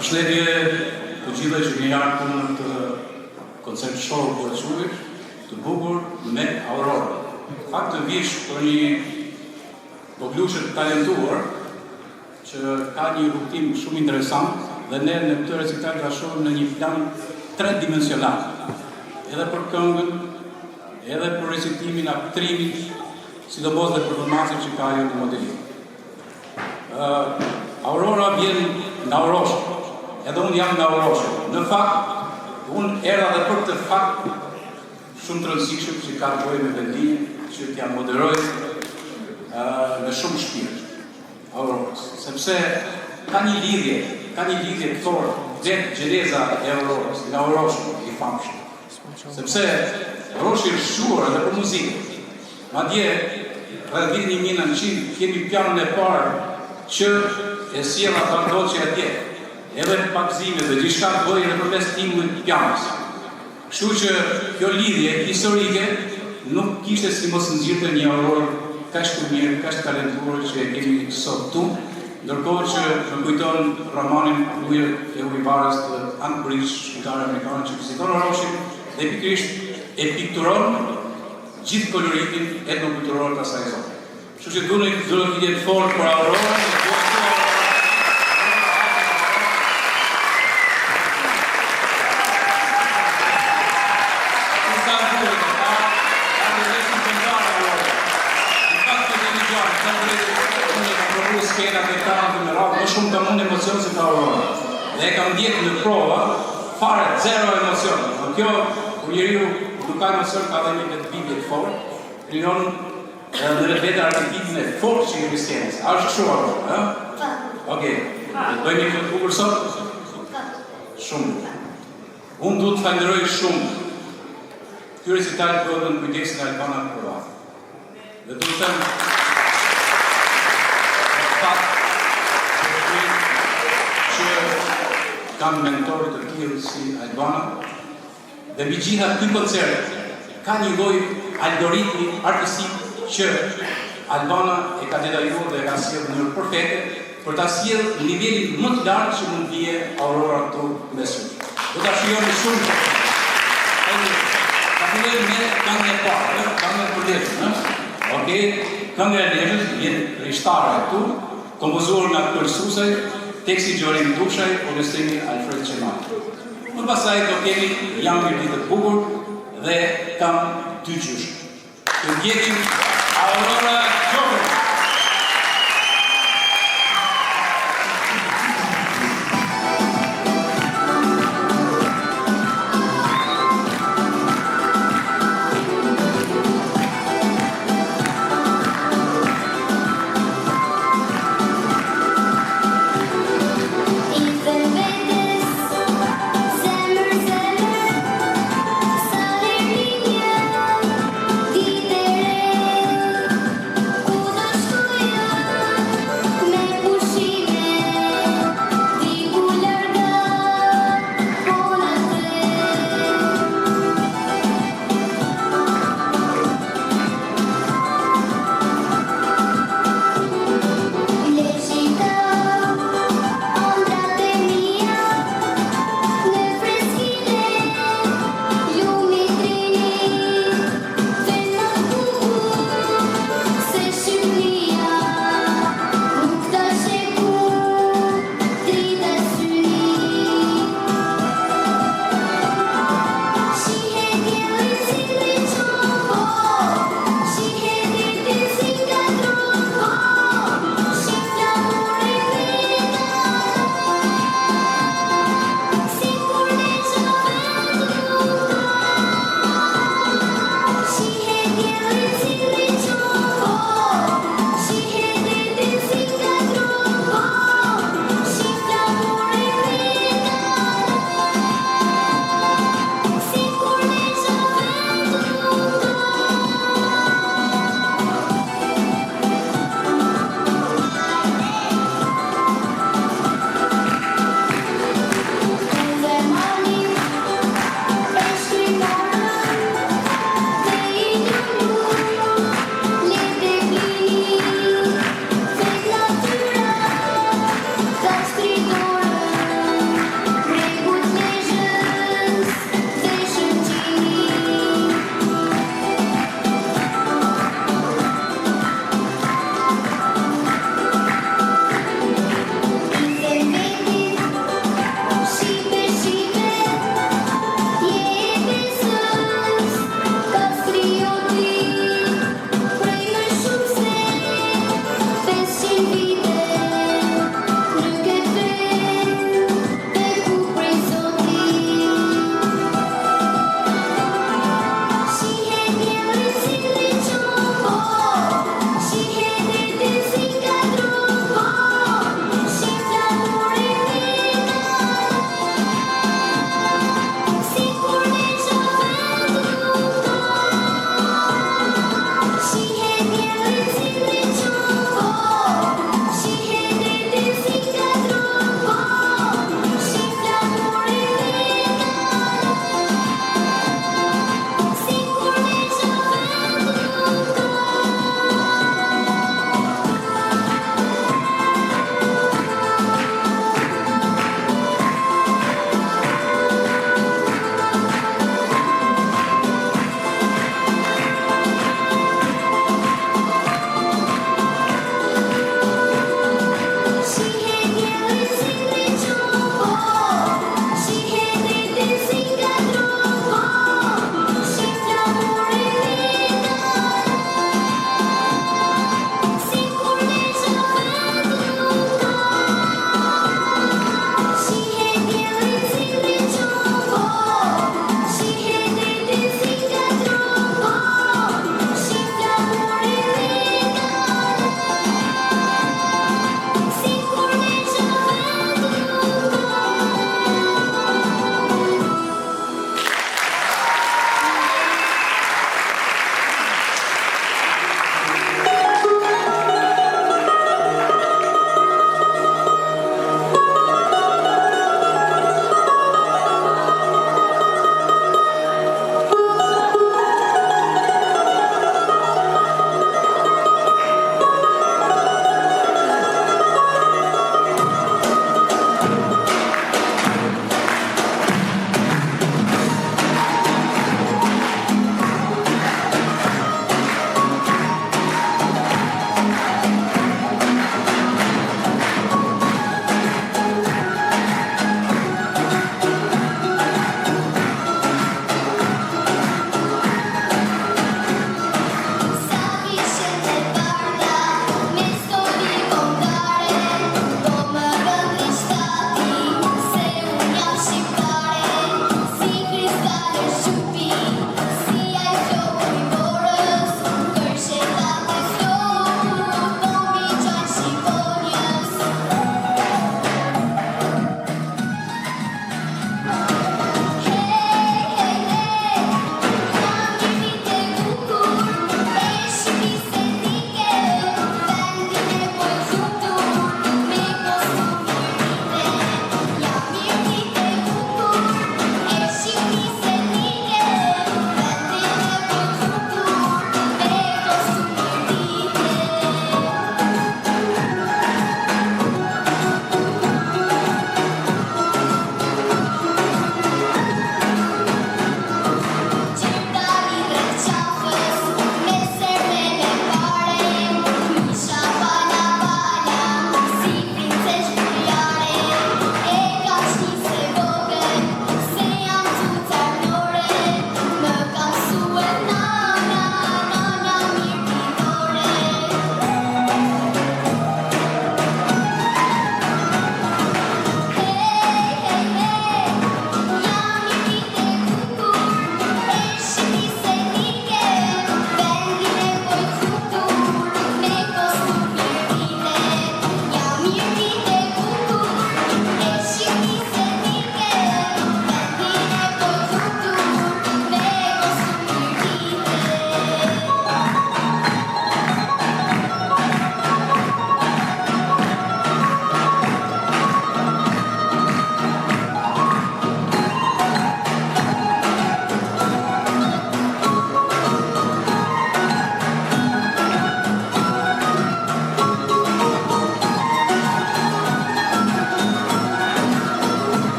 Përshëndetje të gjithëve që një jarë punën të koncert show për quajtur, të bukur me Aurora. Faktikisht për një voglushe të talentuar që ka një rrugtim shumë interesant dhe ne në këtë recital ta shohim në një plan tridimensional. Edhe për këngën, edhe për recitimin, aktrimin, sidomos dhe performancën që ka ajo në modelim. Aurora vjen nga Oroshi, edhe unë jam nga Oroshi. Në fakt, unë era dhe për këtë fakt shumë të rëndësishëm që ka të bëjë me vendimin që t'ja moderoj me shumë shpirt Aurorës, sepse ka një lidhje të fortë vetë gjereza e Aurorës, nga Oroshi i famshëm. Sepse Oroshi është shquar edhe për muzikë. Madje rreth vitit 1900 kemi pianon e parë që e sjell ata ndoçi atje. Edhe pakzime dhe gjithçka bëjë edhe përmes tingullit të pianos. Kështu që kjo lidhje historike nuk kishte si mos nxirrte një Aurorë kaq të mirë, kaq të talentuar që e kemi sot tu, ndërkohë që më kujton romanin Ujët e ujëvarës të Anne Bridge, shkrimtare amerikane që viziton Oroshin dhe pikërisht e pikturon gjithë koloritin etnokulturor të asaj zone. Kështu që duhet një lidhje të fortë për Aurorën. Më shumë kam unë emocion se ka Aurora. Dhe e kam ndjekur në prova, fare, zero emocion. Në kjo, kur njeriu nuk ka emocion, ka dhe një vetëbindje të fortë, krijon në vetë arketikun e fortë që kemi skenës. A është kështu Aurora, ëh? Okej. Do bëjmë një të bukur sot? Shumë. Unë duhet të falenderoj shumë. Ky recital bëhet në kujdesin e Albana Kurrah. Dhe duhet të them kam mentorë të tjerë si Albana, dhe mbi gjitha ky koncert ka një lloj algoritmi artistik që Albana e ka detyruar dhe e ka sjellë në mënyrë perfekte për ta sjellë nivelin më të lartë që mund vije Aurora këtu me sy. Do ta shijoni shumë. Ta fillojmë me këngën e parë, këngën e përdesh, Okej, kënga e Lezhës vjen rishtare këtu, kompozuar nga përsuesaj, teksti Gjorin Dushaj, orkestrimi Alfred Qemali. Më pasaj do kemi Jam një ditë të bukur dhe kam dy gjysh. Të ndjekim Aurora Gjorin. Dite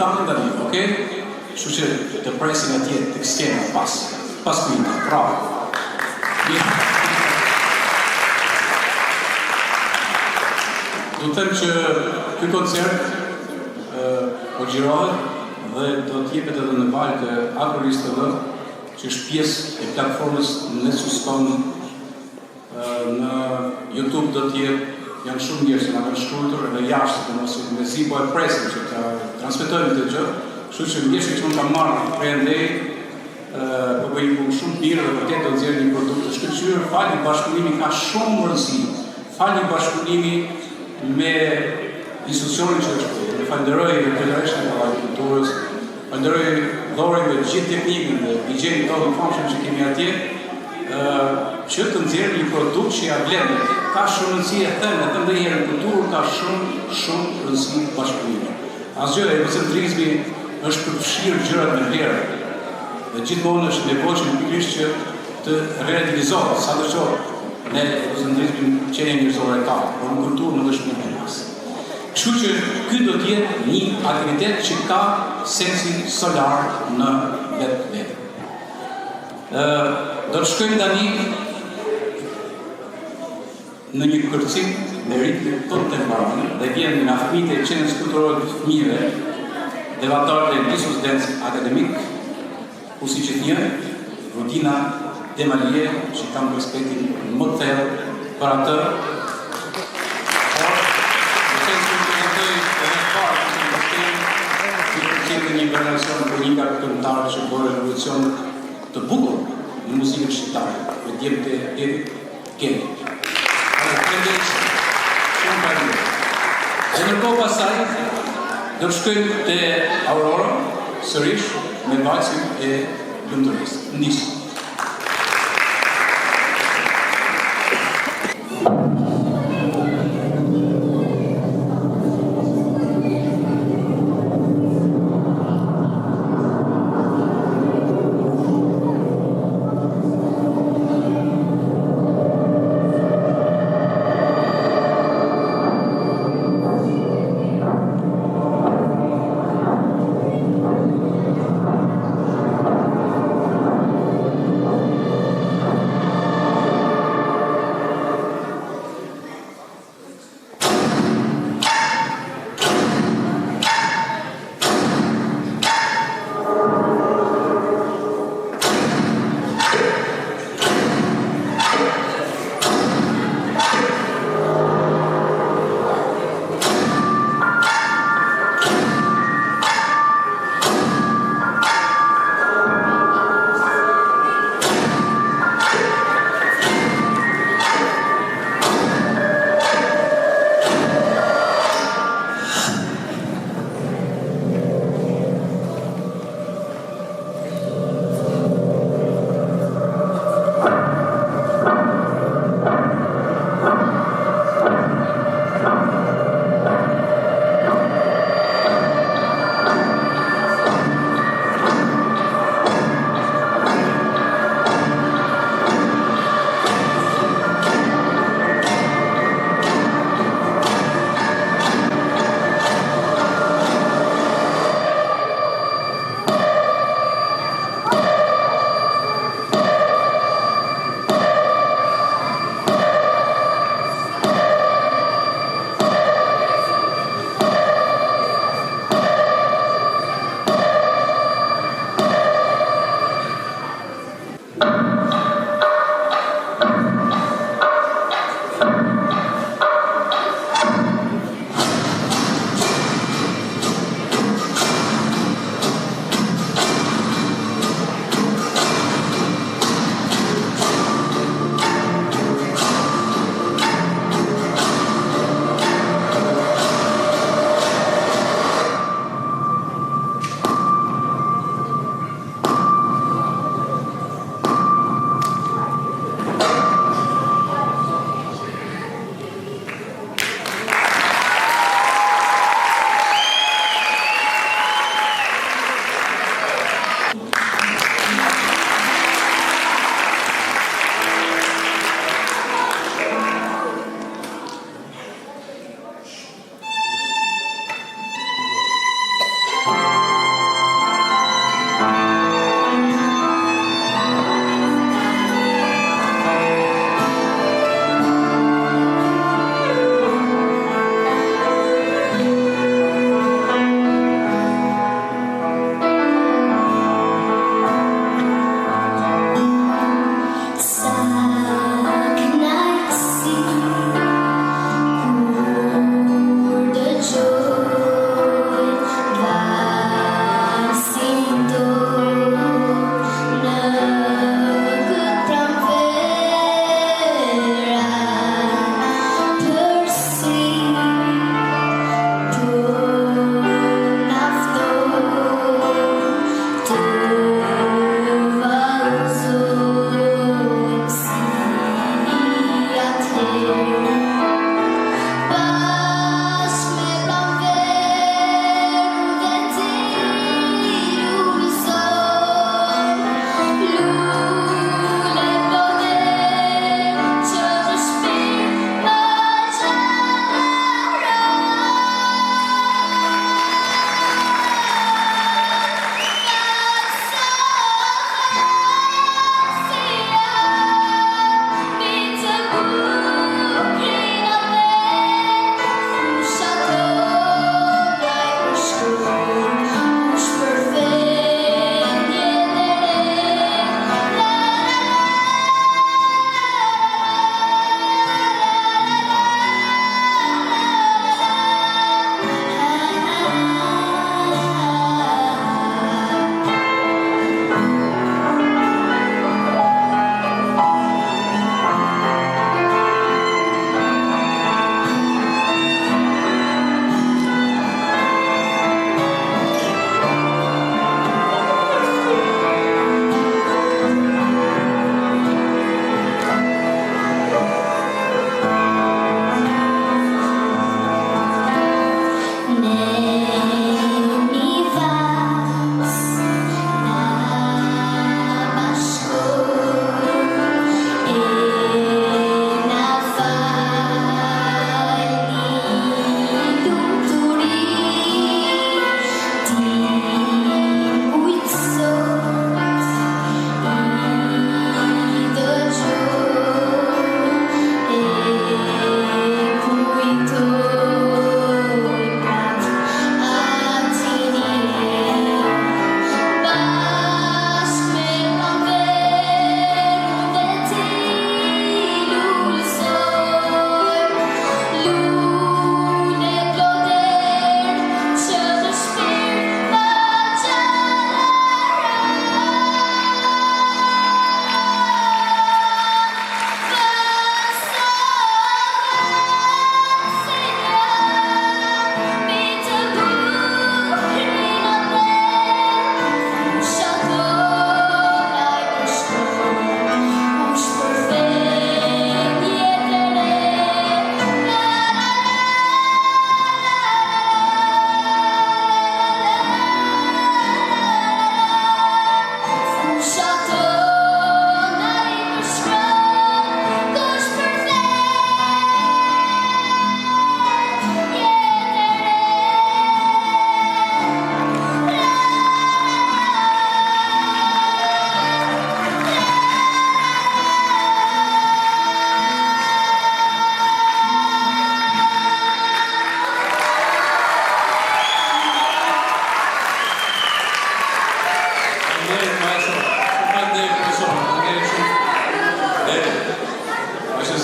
kapën tani, okay? Kështu që të presin atje tek skena pas kujtë. Bravo. Do të them që ky koncert po xhirohet dhe do të jepet edhe në valë të Agroris TV, që është pjesë e platformës Nesuston. Në YouTube do të jetë, janë shumë njerëz që na kanë shkruar edhe jashtë, domosdoshmë me zi po e presim që ta transmetojmë këtë gjë. Kështu që njerëzit që mund ta marrin prej andej, po bëjnë punë shumë mirë dhe vërtet do nxjerrin një produkt të shkëlqyer. Fali bashkëpunimi ka shumë rëndësi. Fali bashkëpunimi me institucionin që është. Ne falenderoj Federatën e Kulturës, falenderoj Llorin dhe gjithë teknikën dhe DJ-in tonë në famshëm që kemi atje, që të nxjerrë një produkt që ja vlen. Ka shumë rëndësi e them edhe herë kulturë ka shumë rëndësi bashkëpunimi. Asgjë egocentrizmi është përfshirë gjërat me vlerë. Dhe gjithmonë është nevojshëm pikërisht që të relativizohet, sadoqoftë ne egocentrizmin qenie njerëzore ka, por në kulturë nuk është një rast. Kështu që ky do të jetë një aktivitet që ka sensin solar në vetë. Do të shkojmë tani në një kërcim në ritme kontemporane dhe vjen nga fëmijët e qenës kulturore të fëmijëve, devatarët e Disus Dance Akademik, ku siç e njeh, Rudina Demalie, që kam respektin më të thellë për atë. Një generacion për një nga këngëtarë që bërë revolucion të bukur në muzikën shqiptare, me djemë të Erik Keni. Dhe nërkohë pasaj, do të shkojmë të Aurora, sërish, me vajcin e lumturisë. Nisë.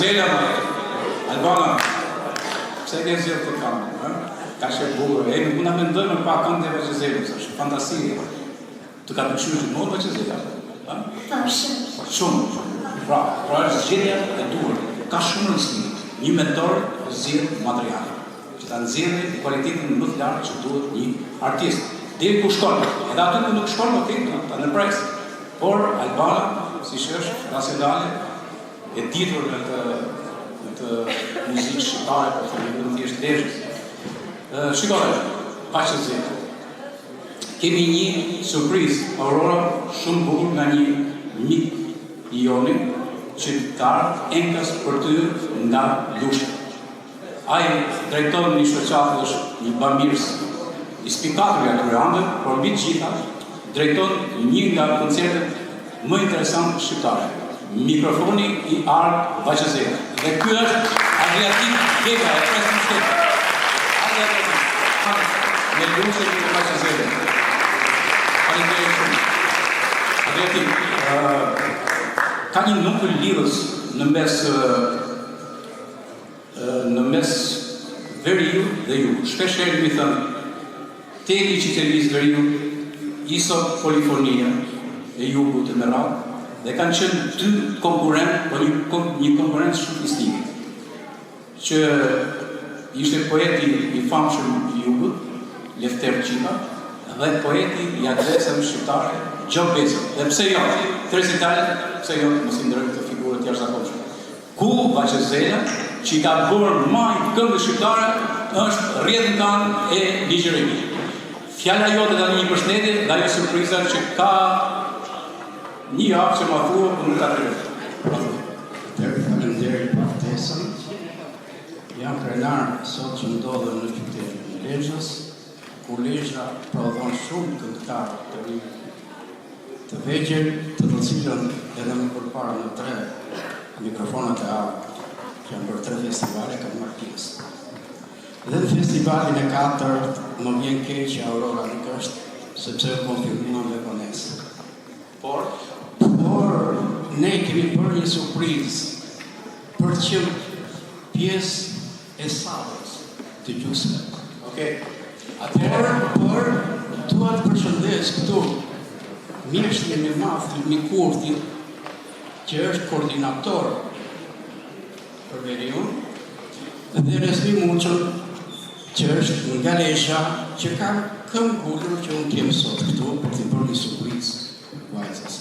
Vajzela, Albana, pse ke zgjedhur të kamë? Ka që bukur, nuk na mendojmë pa këngë të Vajzelës, është fantasi. Të ka pëlqyer gjithmonë Vajzela? Shumë. Pra është zgjedhja e duhur. Ka shumë rëndësi. Një mentor zgjedh materiale. Që ta nxjerrë cilëtinë më të lartë që duhet një artist. Deri ku shkon. Edhe aty ku nuk shkon, ta ndërpres. Por Albana, siç është nacionale, e ditur në të muzikë shqiptare, po themi nuk thjesht lezhës. Shikoj, Vajzela. Kemi një surprizë, Aurora, shumë bukur nga një mik i joni, që ka ardhur enkas për ty nga Lusha. Ai drejton një shoqatë, është një bamirës, i spikatur nga këtyre andëve, por mbi të gjitha drejton një nga koncertet më interesante shqiptare. Mikrofoni i ardh Vajzela. Dhe ky është Adriatik Gega, e presim shtetë. Me Lusha e Vajzela. Ka një numër lidhës në mes veriu dhe jugu. Shpesh herë mi thënë, teli që të lisë veriu, iso polifonia e jugu të merat, dhe kanë qenë dy konkurent, po një konkurent shumë istimi, që ishte poeti i famshëm i jugut, Lefter Qipa, dhe poeti i adresave shqiptare, Gjo Bezi. Dhe pse jo? Tres Italian, pse jo? Mos i ndrojmë të figurët jashtëzakonshme. Ku Vajzela, që i ka bërë majtë këngë shqiptare, është rrjedhëtan e ligjërimit. Fjala jote tani një përshëndetje, dhe ajo surpriza që ka një javë që ma thua, por nuk ta tregoj. Faleminderit për ftesën. Jam krenar sot që ndodhem në qytetin e Lezhës, ku Lezhë prodhon shumë këngëtarë të rinj të vegjël, të cilën edhe më përpara në 3 mikrofonat e ardhë, që janë për 3 festivale, kanë marrë pjesë. Dhe në festivalin e 4 më vjen keq që Aurora nuk është, sepse u konfirmuan me vonesë. Por ne kemi bërë një surprizë për të qenë pjesë e sabës të gjusme. Por dua të përshëndes këtu mjeshtrin e madh i Kurthi, që është koordinator për veriun, dhe Resmi Muçën, që është nga Lesha, që ka këmbgulur që unë kem sot këtu për t'i bërë një surprizë vajzës.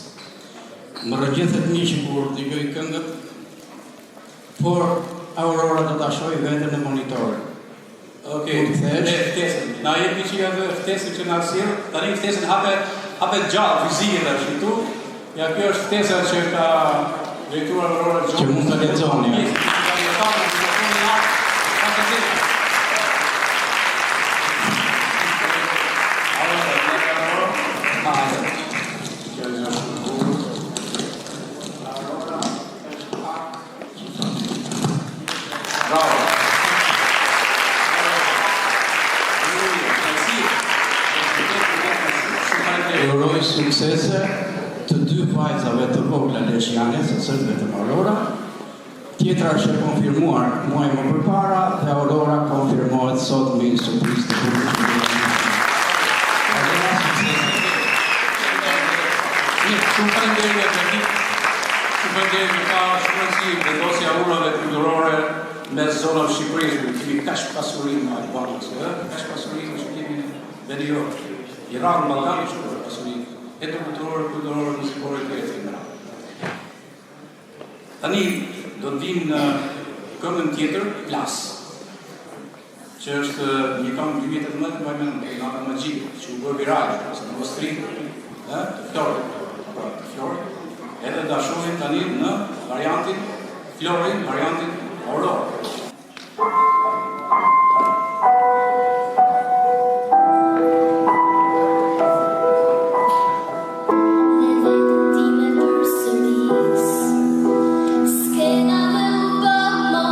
Më rëgjethet një që kur dëgjoj këngët, por Aurora do ta shohë veten në monitor. Ftesën. Na jepi që atë ftesën që na sjell, tani ftesën hapet gjallë fizike tash këtu. Ja kjo është ftesa që ka drejtuar Aurora Gjo. Që mund ta lexoni. Uroj suksese të 2 vajzave të vogla leshiane, se s'është vetëm Aurora. Tjetra është e konfirmuar muaj më përpara dhe Aurora konfirmohet sot me një surprizë të bukur. Shumë faleminderit që ka shpërndësi vendosja urave kulturore mes zonave Shqipërisë. Kemi kaq pasurinë në Albanië, kaq pasurinë që kemi në New York. Iran, Ballkani, shumë pasurinë kulturore, muzikore të jetë. Tani do të vim në këngën tjetër, Plas, që është një këngë 2018 në Nata Magjik, që u bë viral, në Mostrin, të Florit, edhe da shohim tani në variantin Florin, variantin Aurora. Skena me u bë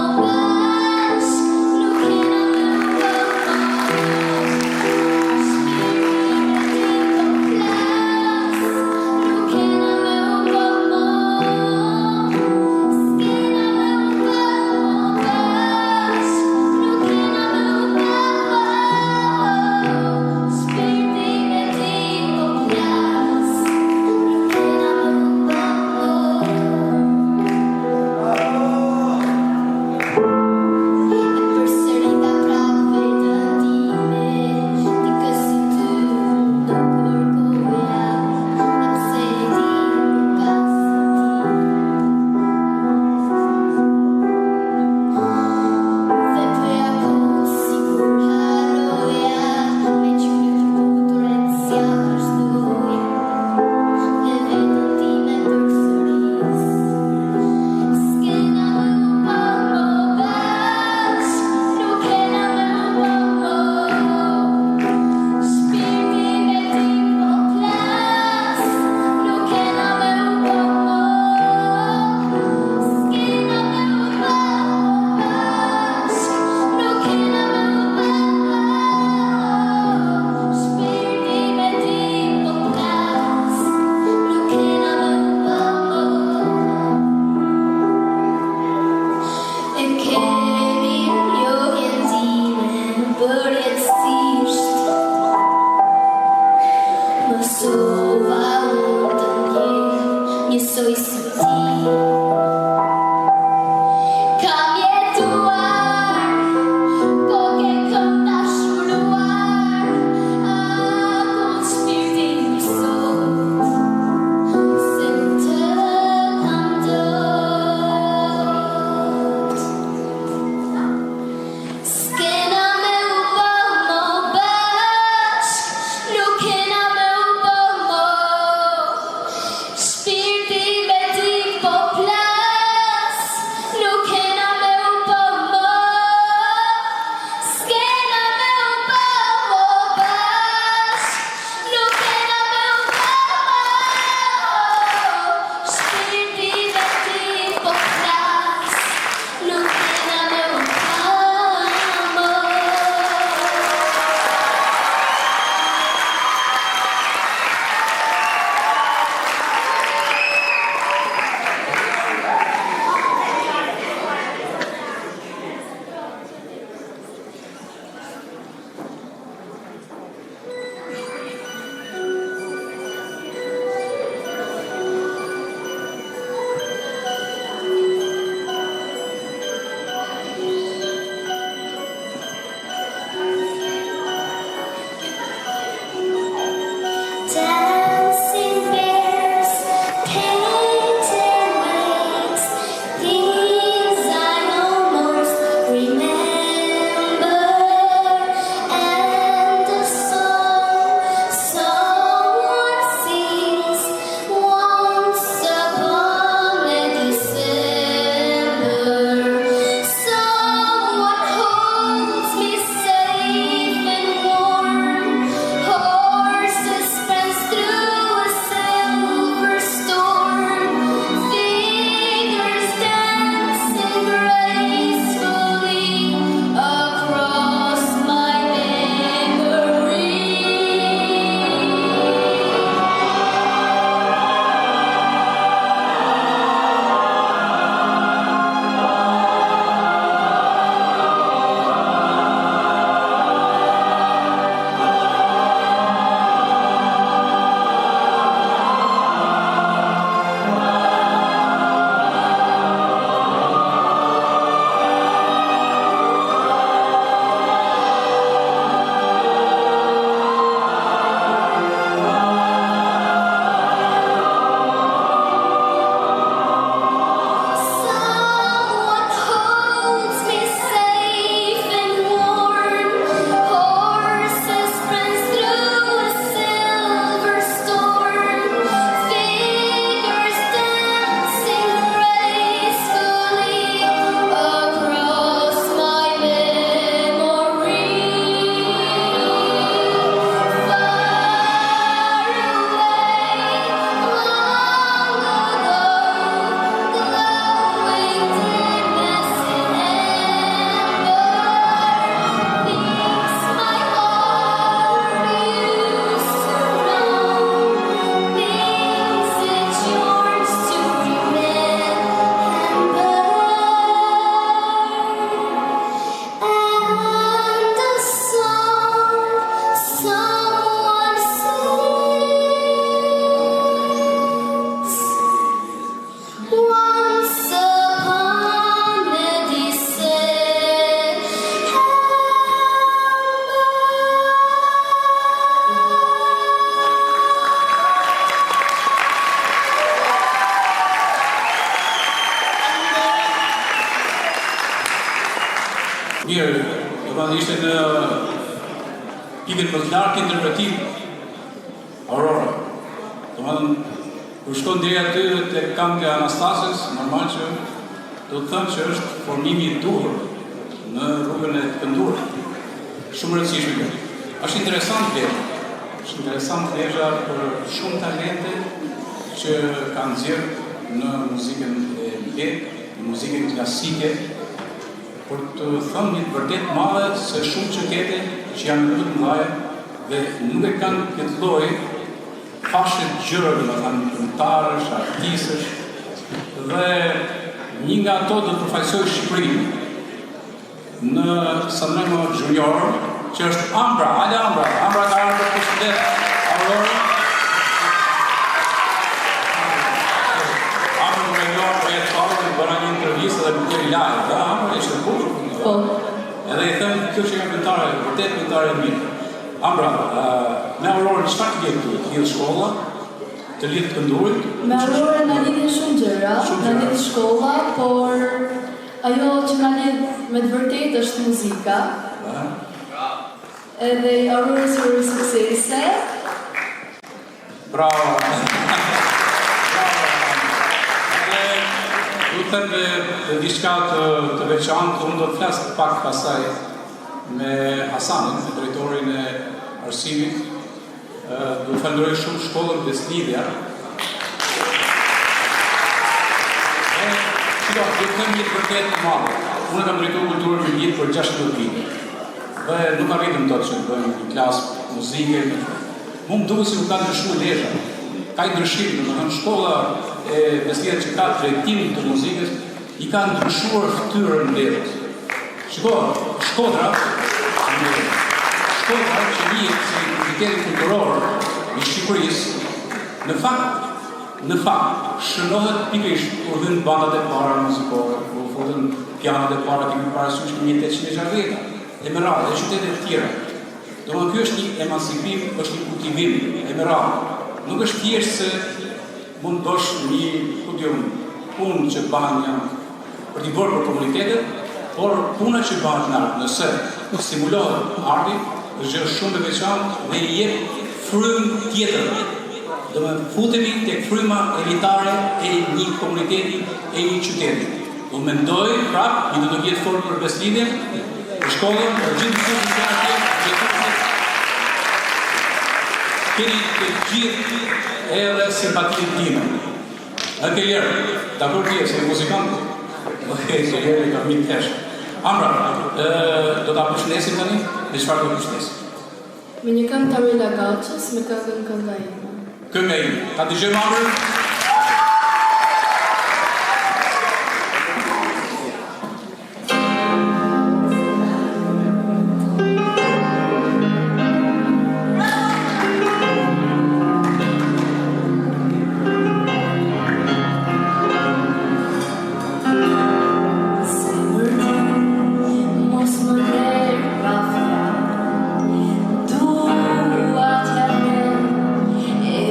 Mirë, ishte në pikën më të lartë interpretim Aurora. Kur shkon deri aty te këngë e Anastasës, normal që do të thënë që është formimi i duhur në rrugën e kënduar. Shumë rëndësishme. Është interesant vlezha për shumë talente që kanë nxjerrë në muzikën e lehtë, në muzikën klasike, për të thënë një të vërtet madhe se shumë qytete që janë më të mëdha dhe nuk e kanë këtë lloj fashe gjërë, do të thënë këngëtarësh, artistësh, dhe një nga ato do të përfaqësojë Shqipërinë në Sanremo Junior, që është Ambra. Hajde Ambra ka ardhur për shëndet Aurora. Ambra lajë, Ambra ishte bukur. Po. Edhe I them, kjo që nga këngëtare, vërtet këngëtare e mirë. Ambra, me Aurorën çfarë të lidh këtu? Të lidh shkolla, të lidh këndurit? Me Aurorën na lidhin shumë gjëra, na lidh shkolla, por ajo që na lidh me të vërtetë është muzika. Edhe Aurora sigurisht suksese. Bravo. Du të them diçka të veçantë, unë do të flas pak pasaj me Hasanin, me drejtorin e arsimit. Du të falenderoj shumë shkollën Beslidhja. Du të them një vërtet të madhe. Unë kam drejtuar kulturën në jetë për 16 vite. Dhe nuk arritëm dot që të bëjmë një klasë muzike. Mu më duket si nuk ka ndryshuar lesha. Ka ndryshim, domethënë shkolla e Beslidhja që ka drejtim të muzikës I ka ndryshuar fytyrën leshës. Shiko, Shkodra që njihet si identiteti kulturor I Shqipërisë, në fakt shënohet pikërisht kur vjen bandat e para muzikore, kur futen pianat e para kemi parasysh në 1860-ta, e me radhë, e qytetet e tjera. Domethënë ky është një emancipim, është një kultivim e me radhë. Nuk është thjesht se mund të bësh një punë që bëhen për t'i bërë për komunitetet, por puna që bëhet në art, nëse stimulohet arti, është gjë shumë e veçantë dhe I jep frymë tjetër. Domethënë futemi tek fryma elitare e një komuniteti, e një qyteti. Do mendoj prap, një do të jetë formë për Beslidhjen, për shkollën, për gjithë keni të gjithë edhe simpatinë time. Në ke ljerë, dakor tje, se muzikantë, se ljerë ka minë tesh. Ambra, do ta përshëndesim tani? Me çfarë do përshëndesim? Me një këngë të Rila Gauqës, me këngën Kënga ime. Kënga ime. Ta dëgjojmë Ambra?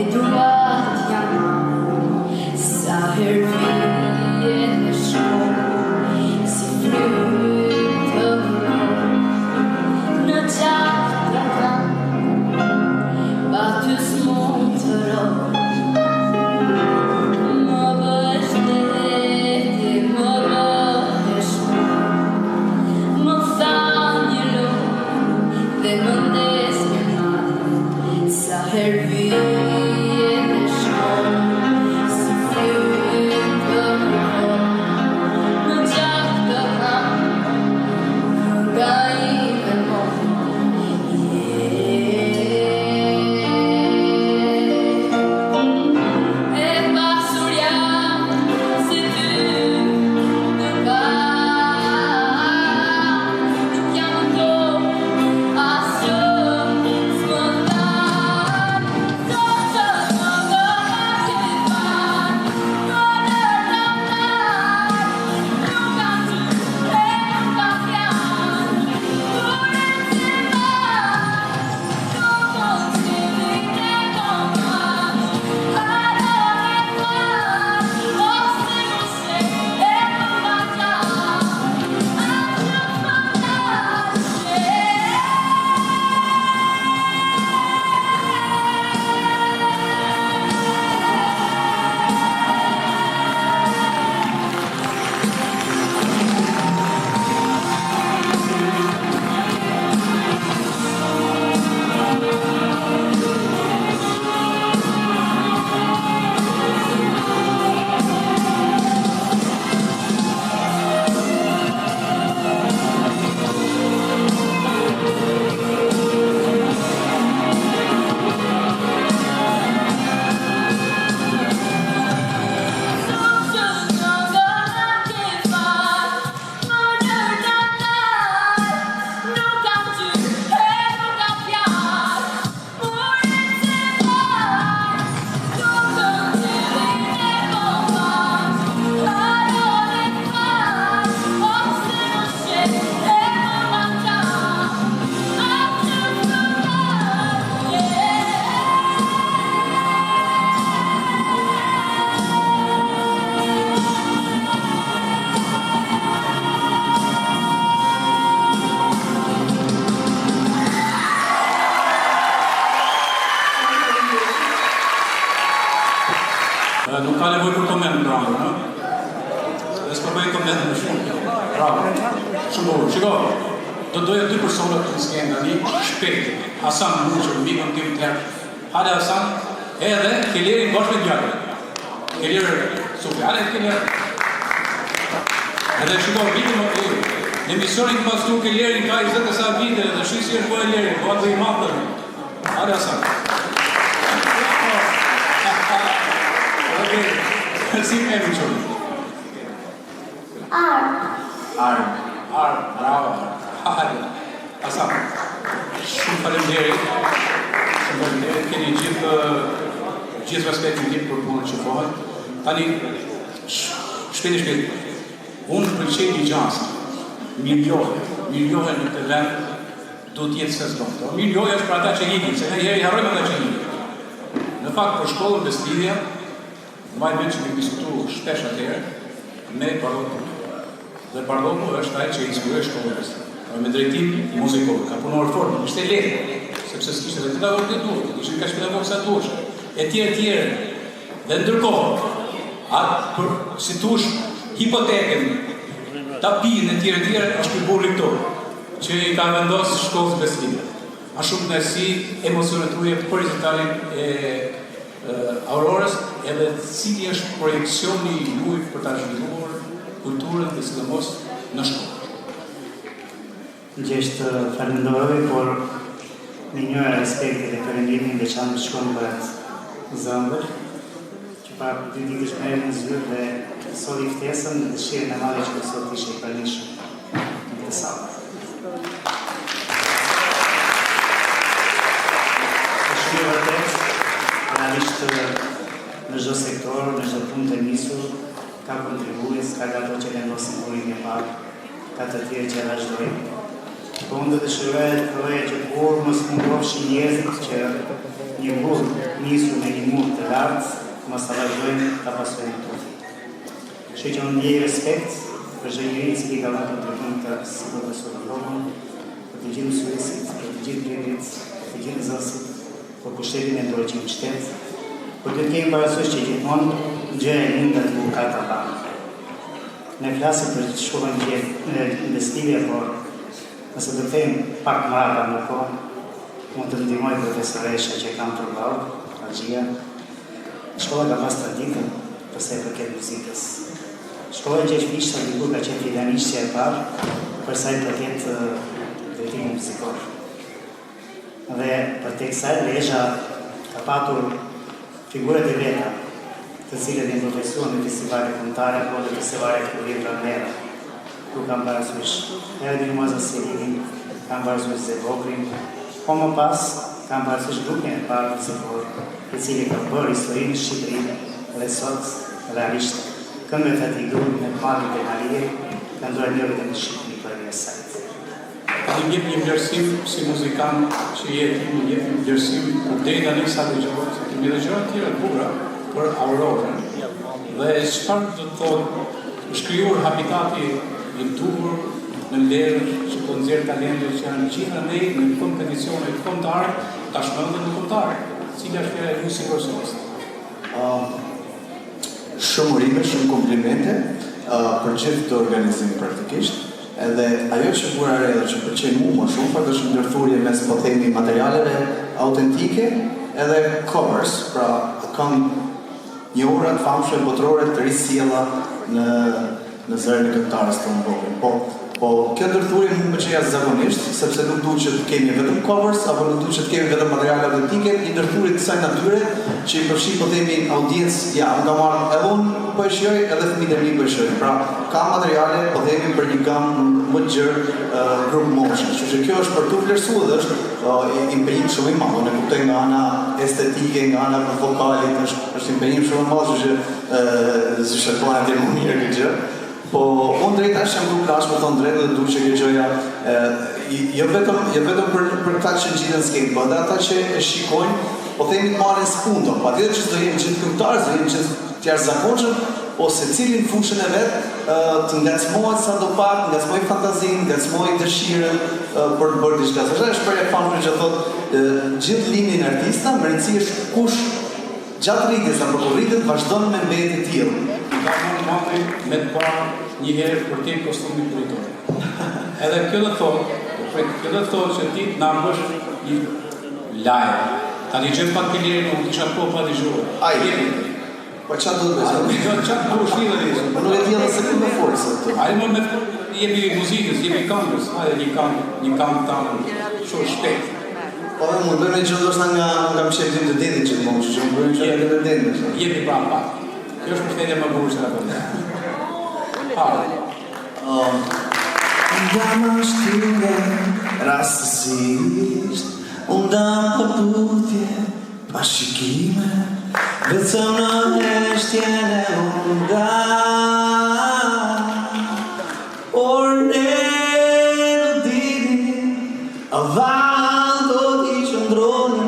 Dua t'jam s'po bëj koment më shumë. Bravo. Shumë bukur. Shiko, do doja 2 persona të skenë tani, shpejt. Hasan Muçi, mikun tim të herë. Hale Hasan, edhe Keleri bashkë me djalin. Keleri Sufi, hale Keleri. Edhe shiko, vitin më të në emisionin pas tu Keleri ka 20 sa vite dhe shisi është po e Leri, po atë i matër. Hale Hasan. Si me më qëmë? Arm, bravo. Hasan, shumë faleminderit. Keni gjithë respektin tim për punën që bëhet. Tani, shpejt. Unë pëlqej një gjasë. Miljohe në të vend do t'jetë se s'do. Miljohe është për ata që hikin, se ne jeri harrojmë ata që hikin. Në fakt, për shkollën Bestivja, mbaj mend që kemi diskutuar shpesh atëherë me Barloku. Dhe Barloku është ai që inspiroi shkollën Bestivja. Me drejtim muzikor, ka punuar fort, ishte lehtë, sepse s'kishte vetë pedagog të duhur, ishin kaq pedagog sa duhesh. Etj. Dhe ndërkohë, atë për si thush hipotekën, tapin e tjere është për burri këto, që i ka vendosë shkollës Bestivja. A shumë nësi emocionet ruje për rezultatin e Aurorës, edhe cili është projekcioni juaj për ta zhvilluar kulturën dhe sidomos në shkollë. Gjeshtë falenderoj, por me njëra respekti dhe përëndimin dhe qanë të shkonë për atë zëmbër, që pa 2 ditësh merë në zyrë dhe sot i ftesën dhe dëshirën e madhe që sot ishe i përnishëm në të salë. Të shkjo vërtet, realisht në çdo sektor, në çdo punë të nisur, ka kontribues, ka ato që vendosin burin e parë, ka të tjerë që vazhdojnë. Po unë të dëshiroj që kur mos mundofshin njerëzit që një burr nisur me një mund të lartë, mos ta vazhdojnë ta pasojnë tuti. Kështu që unë ndjej respekt për çdo njeri i cili ka dhënë kontribut të sigurt të sotrovën, për të gjithë mësuesit, për të gjithë prindërit, për të gjithë nxënësit, për pushtetin e dorë që më shtet, për të kemi parasysh që gjithmonë gjëja e mundet nuk ka ta banë. Ne flasim për shkollën e Bestivja, por nëse të them pak më rrapa në kohë, mund të ndihmoj profesoresha që kam përballë, Haxhia. Shkolla ka pas traditën përsa i përket muzikës. Shkolla e Gjegjvishta dikur ka qenë filialishtja e parë përsa i përket drejtimit muzikor. Dhe për tek kësaj Lezhë ka patur figurat e veta, të cilët janë profesuar në festivale kombëtare apo në festivale të kulturore vera. Ku kam parasysh Erdin Moza Selinin, kam parasysh Zevokrin, po më pas kam parasysh grupin e parë muzikor, i cili ka bërë historinë në Shqipëri dhe sot realisht këmbët e tij grupin e parë të Malie kanë ndruar njëri në Shqipëri për një sajt. Një jep një vlerësim si muzikant që jeti, një jep një vlerësim deri tani sa dëgjova, kemi dëgjuar të tjera të bukura për Aurorën. Dhe çfarë do të thotë shkrijuar habitati i duhur në Lezhë që po nxjerr talente që janë gjithë ne në kompeticione kombëtare, tashmë edhe në kombëtare. Cila është fjala e ju si profesionist? Shumë urime, shumë komplimente për gjithë të organizimin praktikisht. Edhe ajo që bura re dhe që pëlqen mua më shumë, për është ndërthurje mes po themi materialeve autentike edhe covers, pra kanë një urat famshme botërore të risjella në zërin e këngëtarës tonë vogël. Po kjo ndërthurje nuk më pëlqej zakonisht, sepse nuk duhet që të kemi vetëm covers apo nuk duhet që të kemi vetëm materiale autentike, një ndërthurje të kësaj natyre që i përfshi po themi audiencë, ja, unë kam marrë edhe unë po e shijoj, edhe fëmijët e mi po e shijojnë. Pra, ka materiale po themi për një gamë më të gjerë group motion. Kështu që kjo është për tu vlerësuar dhe është impenjim shumë i madh. Ne kuptoj nga ana estetike, nga ana vokalit, është impenjim shumë i madh, kështu që shërpon atë më mirë këtë gjë. Po unë drejta është jam gruplash, me thonë drejtë dhe du që kjo gjoja jo vetëm për këta që gjithën skate, po edhe ata që e shikojnë, po themi të marrin spunto, pa tjetër që të jemi gjithë këngëtarë, të jemi gjithë tjerëzakonshëm, po se cilin fushën e vetë të ngacmohet sa do pak, ngacmoj fantazinë, ngacmoj dëshirën për të bërë diçka. Është shprehje famshme që thotë gjithë linjën artista, më rëndësi është kush gjatë rritjes apo kur rritet vazhdon me mbetje të tillë. mandi me të parë një herë për te kostumit drejtore. Edhe kjo dhe thotë që ti na bësh një lajë. Ta një gjëmë pak këllerë, nuk isha po pa një zhurë. Po qa do të bëjë? Qa të bësh një dhe një? Nuk e tjela se këtë me forësë. Ajë më me jebi muzikës, jebi këngës, një këngë tanë shumë shpejt. Po me mund bëjmë një gjëndosht nga mshetim të dedit që të mund, që më bëjmë që të dedit. Jebi pra pak. Kjo është përshtetja më burë se nga përde. Nga më shtyre, rastësisht, unë dam përputje, pa shikime, vetëm në heshtjene unë dam. Por ne nuk dini, a valë do t'i qëndroni,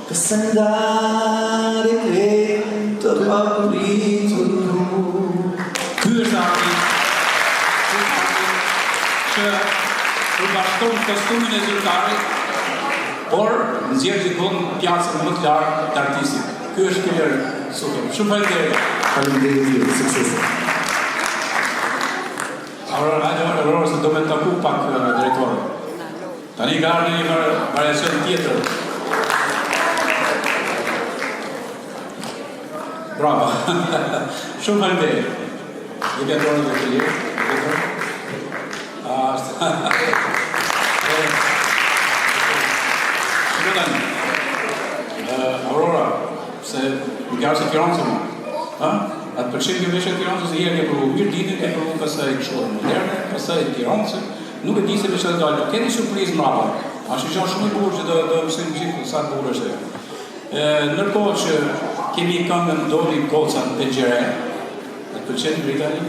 këse ndarin e të papuritur. Ky është arti që përbashkon kostumin e zyrtarit, por nxjerr gjithmonë pjasën më të lartë të artistit. Ky është killer super. Shumë faleminderit. Faleminderit ju, suksese. Aurora, se do me të taku pak drejtorë. Tani ka ardhur një variacion tjetër. Bravo. Shumë faleminderit. Jepi atë dhe të lirë. Aurora, se nuk jarë se Tiranës më. Atë përqim kjo veshë e Tiranës, se herë ke përvu mirë ditën, ke përvu pasaj këshorë moderne, pasaj Tiranës, nuk e di se veshë dhe dalë. Keni surprizë mrapa, ashtë që shumë i burë që do mësën gjithë sa të burë është. Nërkohë që kemi këngën doli koca në pengjere, e përqenë Britani?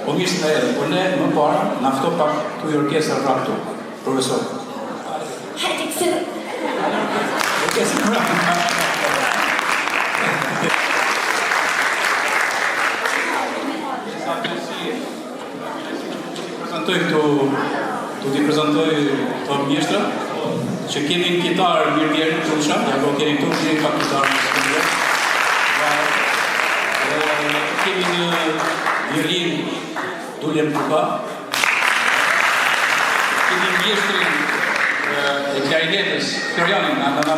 Po mirë së në edhe, por ne më parë, nafto pak të i orkestra rap tu, profesor. Hajde kësë! Orkestra rap. Tu t'i prezentoj të mjeshtra, që kemi në kitarë mirë të usha, ja ko kemi këtu, kemi pak kitarë në së kemi në violin Duljem Puka, kemi mjeshtrin e klarinetës Florianin, në bërë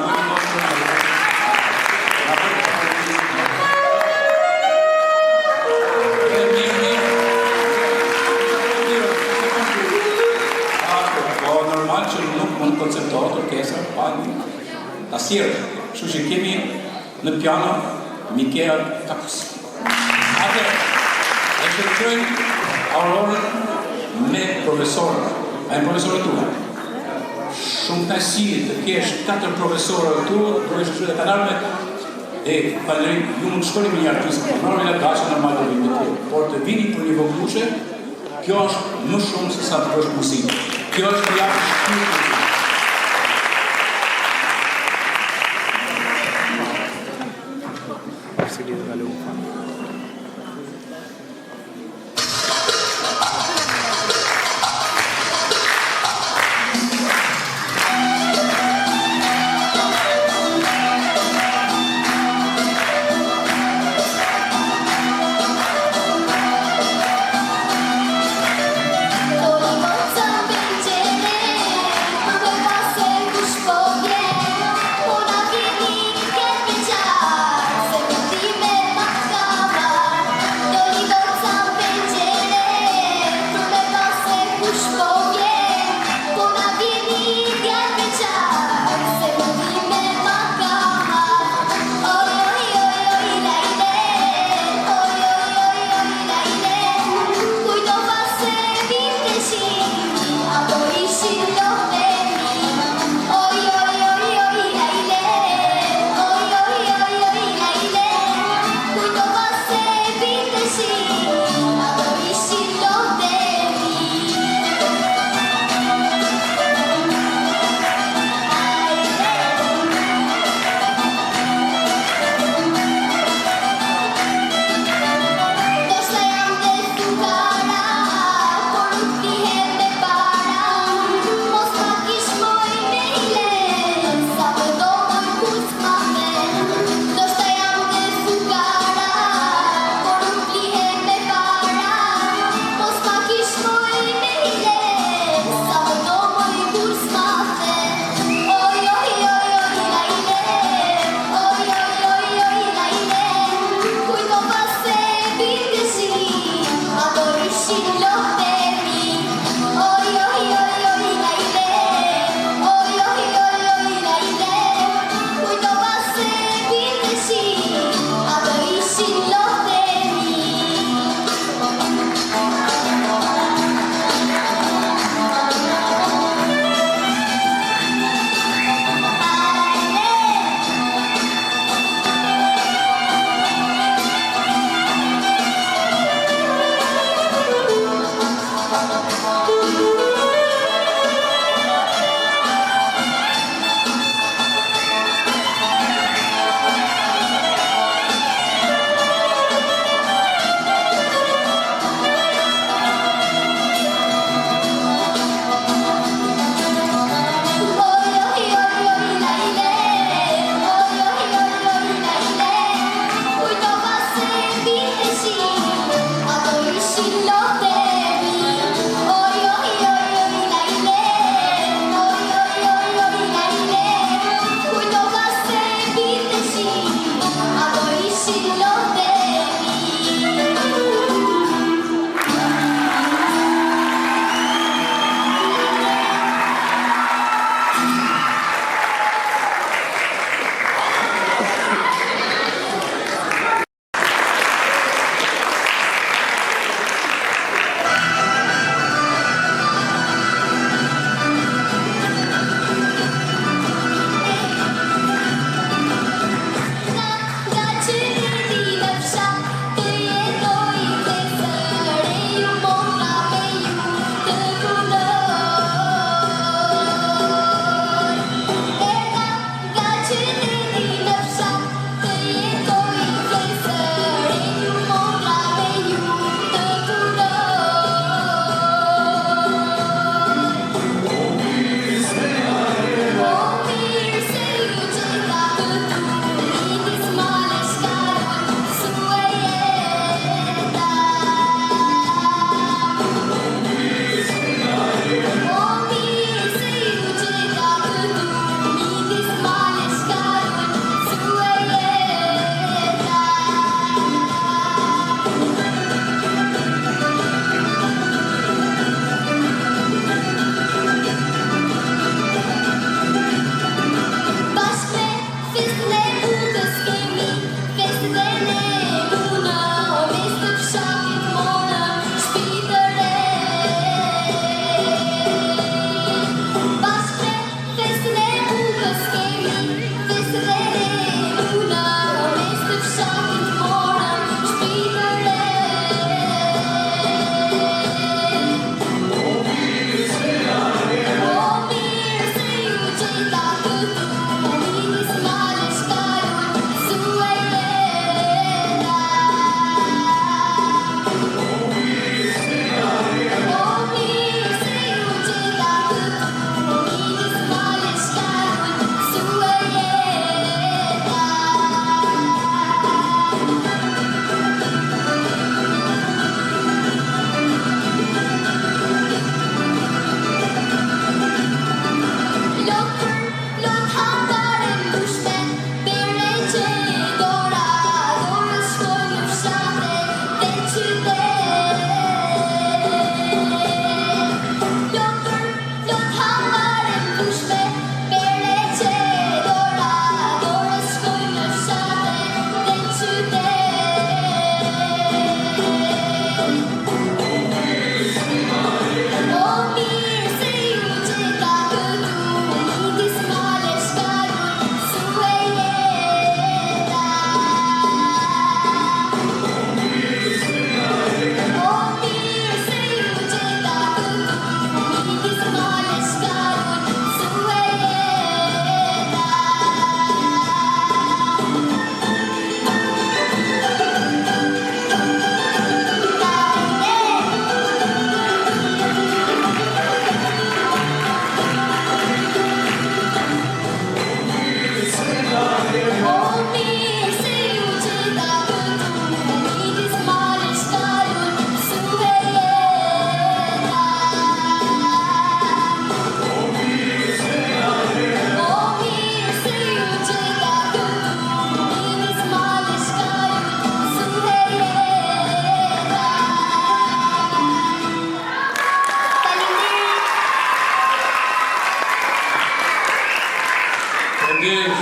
normal që nuk mund konceptohet orkestra, pa një asirë, shu që kemi në piano Mikea Kakus. Atë, e shërkërën Aurorën me profesorët, a e profesorët tua. Shumë kënaqësi të kesh 4 profesorët tu, do e shërkërën e kanarme, e falërim, ju mund të shkoni me një artistë, por normal e gaqë normal të vini të por të vini për një voglushe, kjo është më shumë se sa të bësh muzikë. Kjo është jashtë shkyrë. Por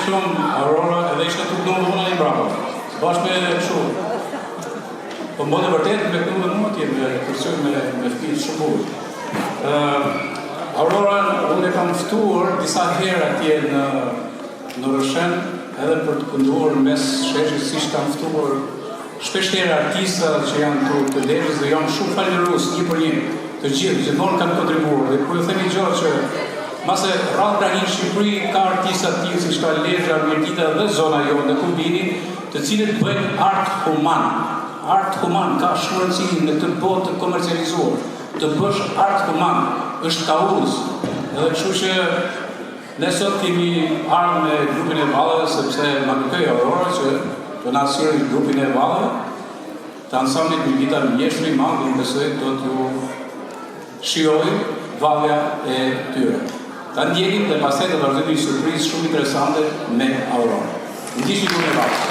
shumë Aurora edhe ishte të këtu në i bravo. Bashkë me kështu. Po më të vërtet me këtu dhe më t'jem përsoj me fëmijë shumë bukur. Aurora unë e kam ftuar disa herë atje në Rëshen edhe për të kënduar mes sheshit si kam ftuar shpesh herë artista që janë të lejës dhe janë shumë falënderues një për një të gjithë, gjithmonë kanë kontribuar. Dhe kur ju themi gjë që mase rrallë pra një Shqipëri ka artista të tillë siç ka Lezhë, Armendita dhe zona jonë dhe Kumbini, të cilët bëjnë art human. Art human ka shumë rëndësi në këtë botë të komercializuar. Të bësh art human është kauz. Edhe kështu që ne sot kemi ardhur me grupin e Vallëve sepse ma kujtoi Aurora që të na sjellë grupin e Vallëve të ansamblit Mirgita Mjeshtri Mangu, unë besoj do t'ju shijoj Vallja e tyre. Ta ndjekim dhe pastaj do të vazhdojmë një surprizë shumë interesante me Aurora. Ndiqni grupin e Vallës.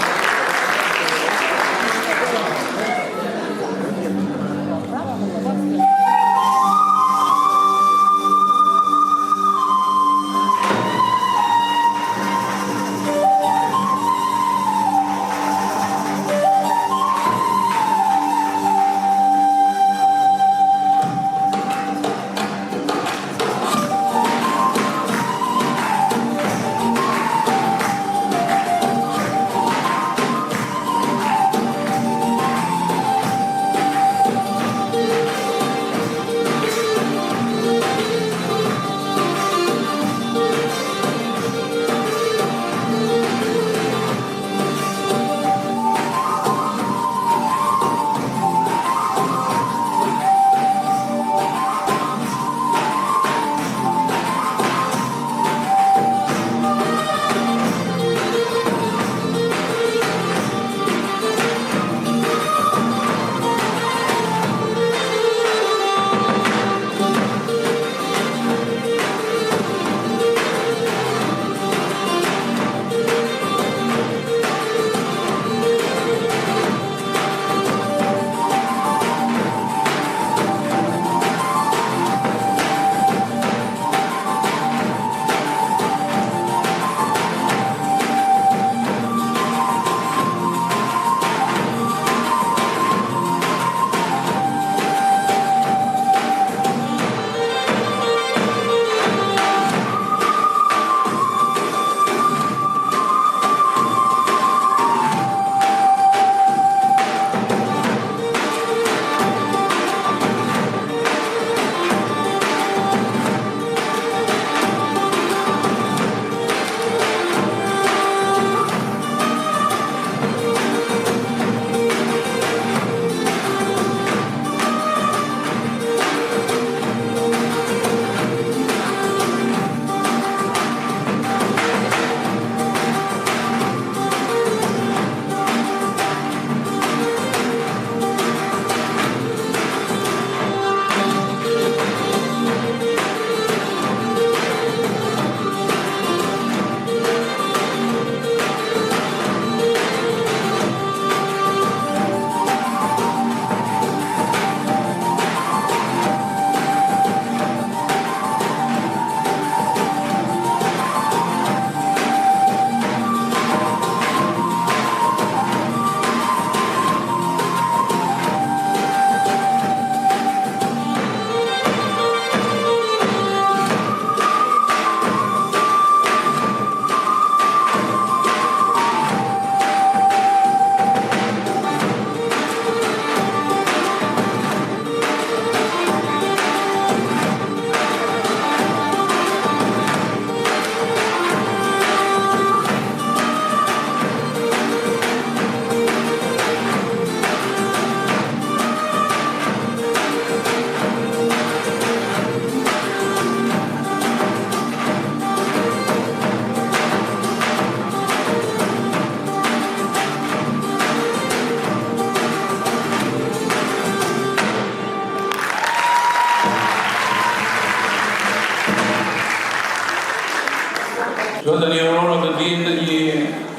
Aurora të vinë në një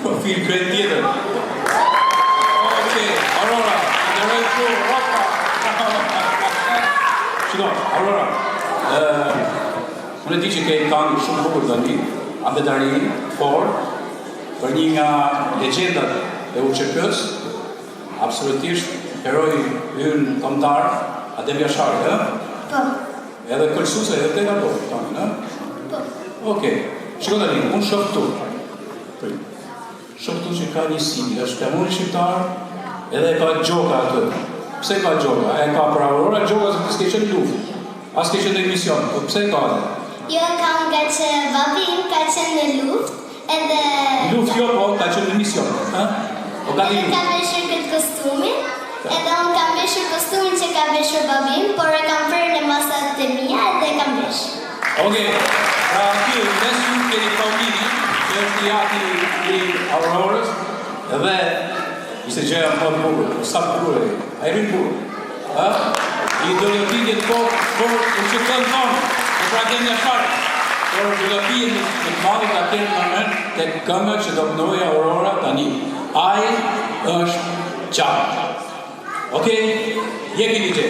profil krejt tjetër. Okej, Aurora, ndëroj këtu, ropa. Shiko, Aurora, unë e di që ke këngë shumë bukur tani, ambetari, fort, për një nga legjendat e UÇK-s, absolutisht heroi ynë kombëtar, Adem Jashari, ë? Po. Edhe kërësuse, edhe te ka bërë, tonin, ë? Po. Okej, shiko tani, unë shoh këtu. Shoh këtu që ka një si, është kamuni shqiptar, edhe e ka gjoka atë. Pse ka gjoka? E ka për Aurora gjoka se s'ke qenë luftë. As ke qenë në emision, po pse ka atë? Jo, kam nga që babi im ka qenë në luftë, edhe... Luftë jo, po ka qenë në emision, ha? O ka një Edhe kam veshur këtë kostumin, edhe unë kam veshur kostumin që ka veshur babim, por e kam vërë në masat e mia edhe e kam veshur. Okej, pra kjo, mes ju keni Paulini, që është i ati i Aurorës, edhe ishte gjëja më të bukur, sa bukur e, a i rinë bukur, ha? I ideologjiket po u që kënë tonë, e pra Adem Jashari, por ideologjien në të madhe ka kenë në mërë të këngët që do pëndoj Aurora tani. Ai është qarë. Okej, jeki një gjë.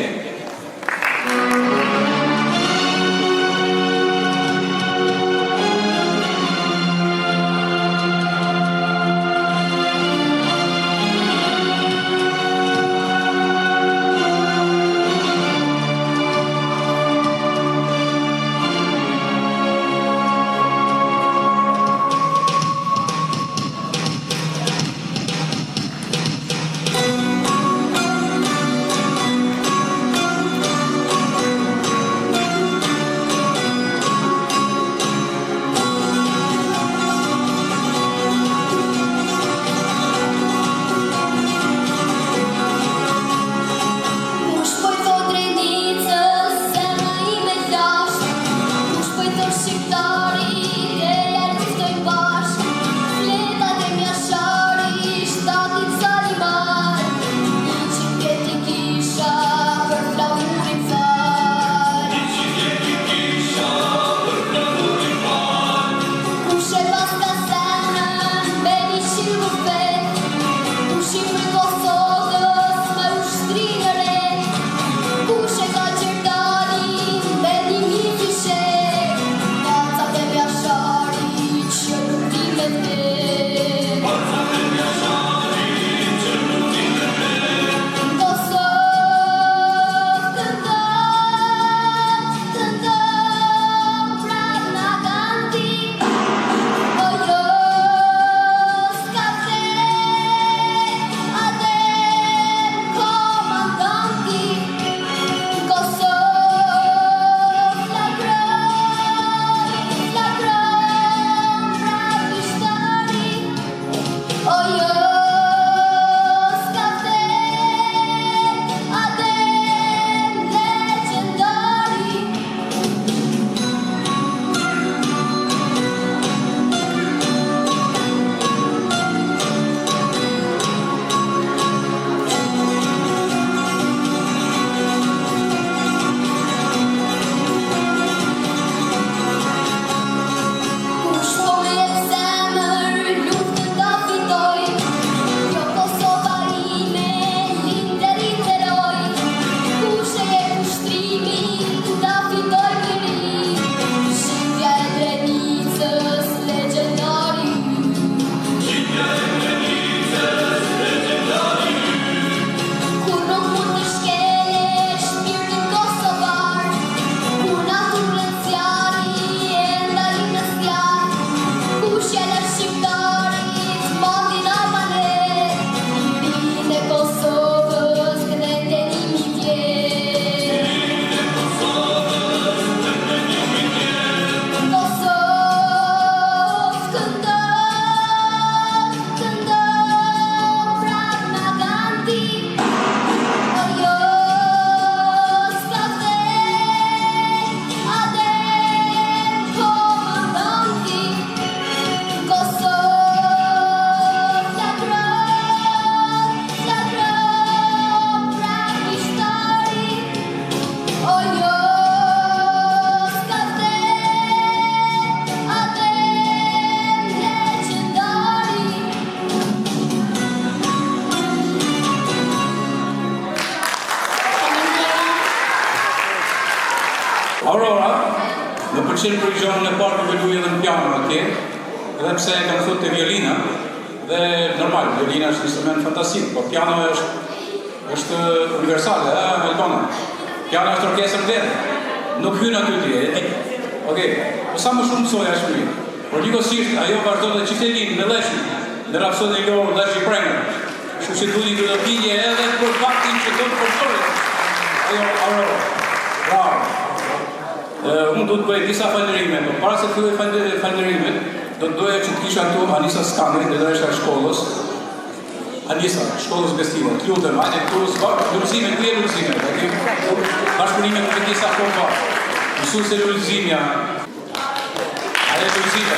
qenë për gjonën e parë për luaj edhe në piano atje, edhe pse e kam thotë të violina, dhe normal, violina është instrument fantastik, por piano është universale, Albana. Piano është orkestër vetë, nuk hyn aty ti, e di. Okej, po sa më shumë mësoja është mirë. Por njëkohësisht ajo vazhdon dhe qytetin me leshën, në rapsodin e lorë leshi prengër. Kështu që duhet të dopinje edhe për faktin që do të përshtorit. Ajo Aurora. Bravo. Unë do të bëj disa falënderime, por para se të filloj falënderimet, do të doja që të kisha këtu Anisa Skanri, drejtoresha e shkollës. Anisa, shkollës Bestiva, të lutem, hajde këtu, Lulzime, ku je Lulzime? Bashkëpunime me disa kompa. Mësuese Lulzimja. Hajde Lulzime.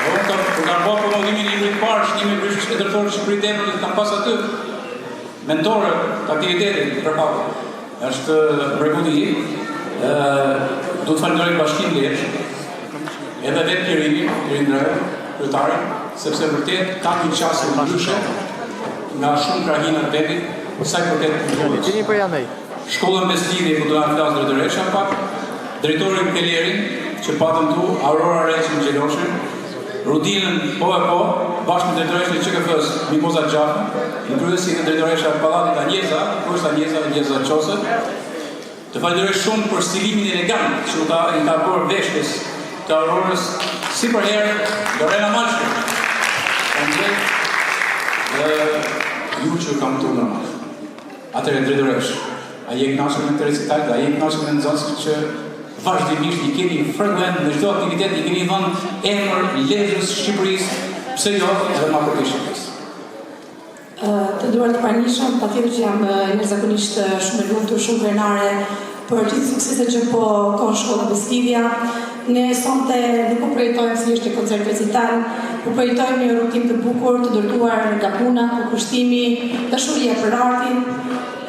Unë kam bërë promovimin e librit parë, shënimi i bashkisë drejtore të Shqipërisë Tepër, kam pas aty mentore të aktivitetit përpara. Është mrekulli. Do të falenderoj Bashkinë Lezhë, edhe vetë Pirimin kryetarin, sepse vërtet ka një qasë të ndryshe nga shumë krahina të vendit, sa i përket kulturës. Shkollën Beslidhje, ku do na flas drejtoresha pak, drejtorin Kelerin, që patëm tu, Aurora Reqin Gjeloshin, Rudinën po, bashkë me drejtoreshën e QKF-s Mimoza Gjafë, në kryesi në drejtoresha e Pallatit Anjeza, ku është Anjeza Qose. Të falenderoj shumë për stilimin elegant që i ka bërë veshjes të Aurorës, si për herë Lorena Malshë. Ju që kam të normal. Atëre drejtoresh, a je kënaqur me këtë recital, a je kënaqur me nxënësit që vazhdimisht i keni frekuent në çdo aktivitet, i keni dhënë emër Lezhës Shqipërisë, pse jo edhe makrotë Shqipërisë. Të duar të pranishëm, patjetër që jam jashtëzakonisht shumë e lumtur, shumë krenare për gjithë sukseset që po ka shkolla Beslidhja. Ne sonte nuk po projektojmë si është koncert recital, po projektojmë një rrugtim të bukur, të ndërtuar nga puna, përkushtimi, dashuria për artin.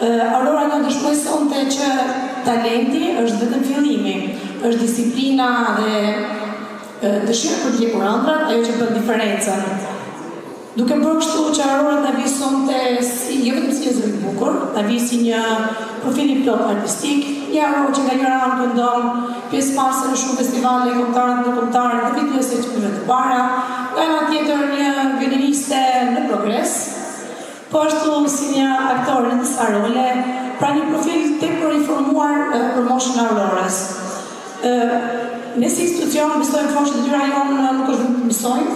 Aurora na dëshmoi sonte që talenti është vetëm fillimi, është disiplina dhe dëshira për të lëkur ëndrat, ajo që bën diferencën. Duke bërë kështu që Aurora ta vi sonte jo vetëm si një zëri bukur, ta vi si një profil i plot artistik, një Aurora që nga njëra anë këndon pjesëmarrëse në shumë festivale kombëtare dhe ndërkombëtare dhe fituese të çmimeve të para, nga ana tjetër një violiniste në progres, po ashtu si një aktor në disa role, pra një profil tepër i formuar për moshën e Aurorës. Ne si institucion besojmë thoshtë detyra jonë nuk është vetëm të mësojmë,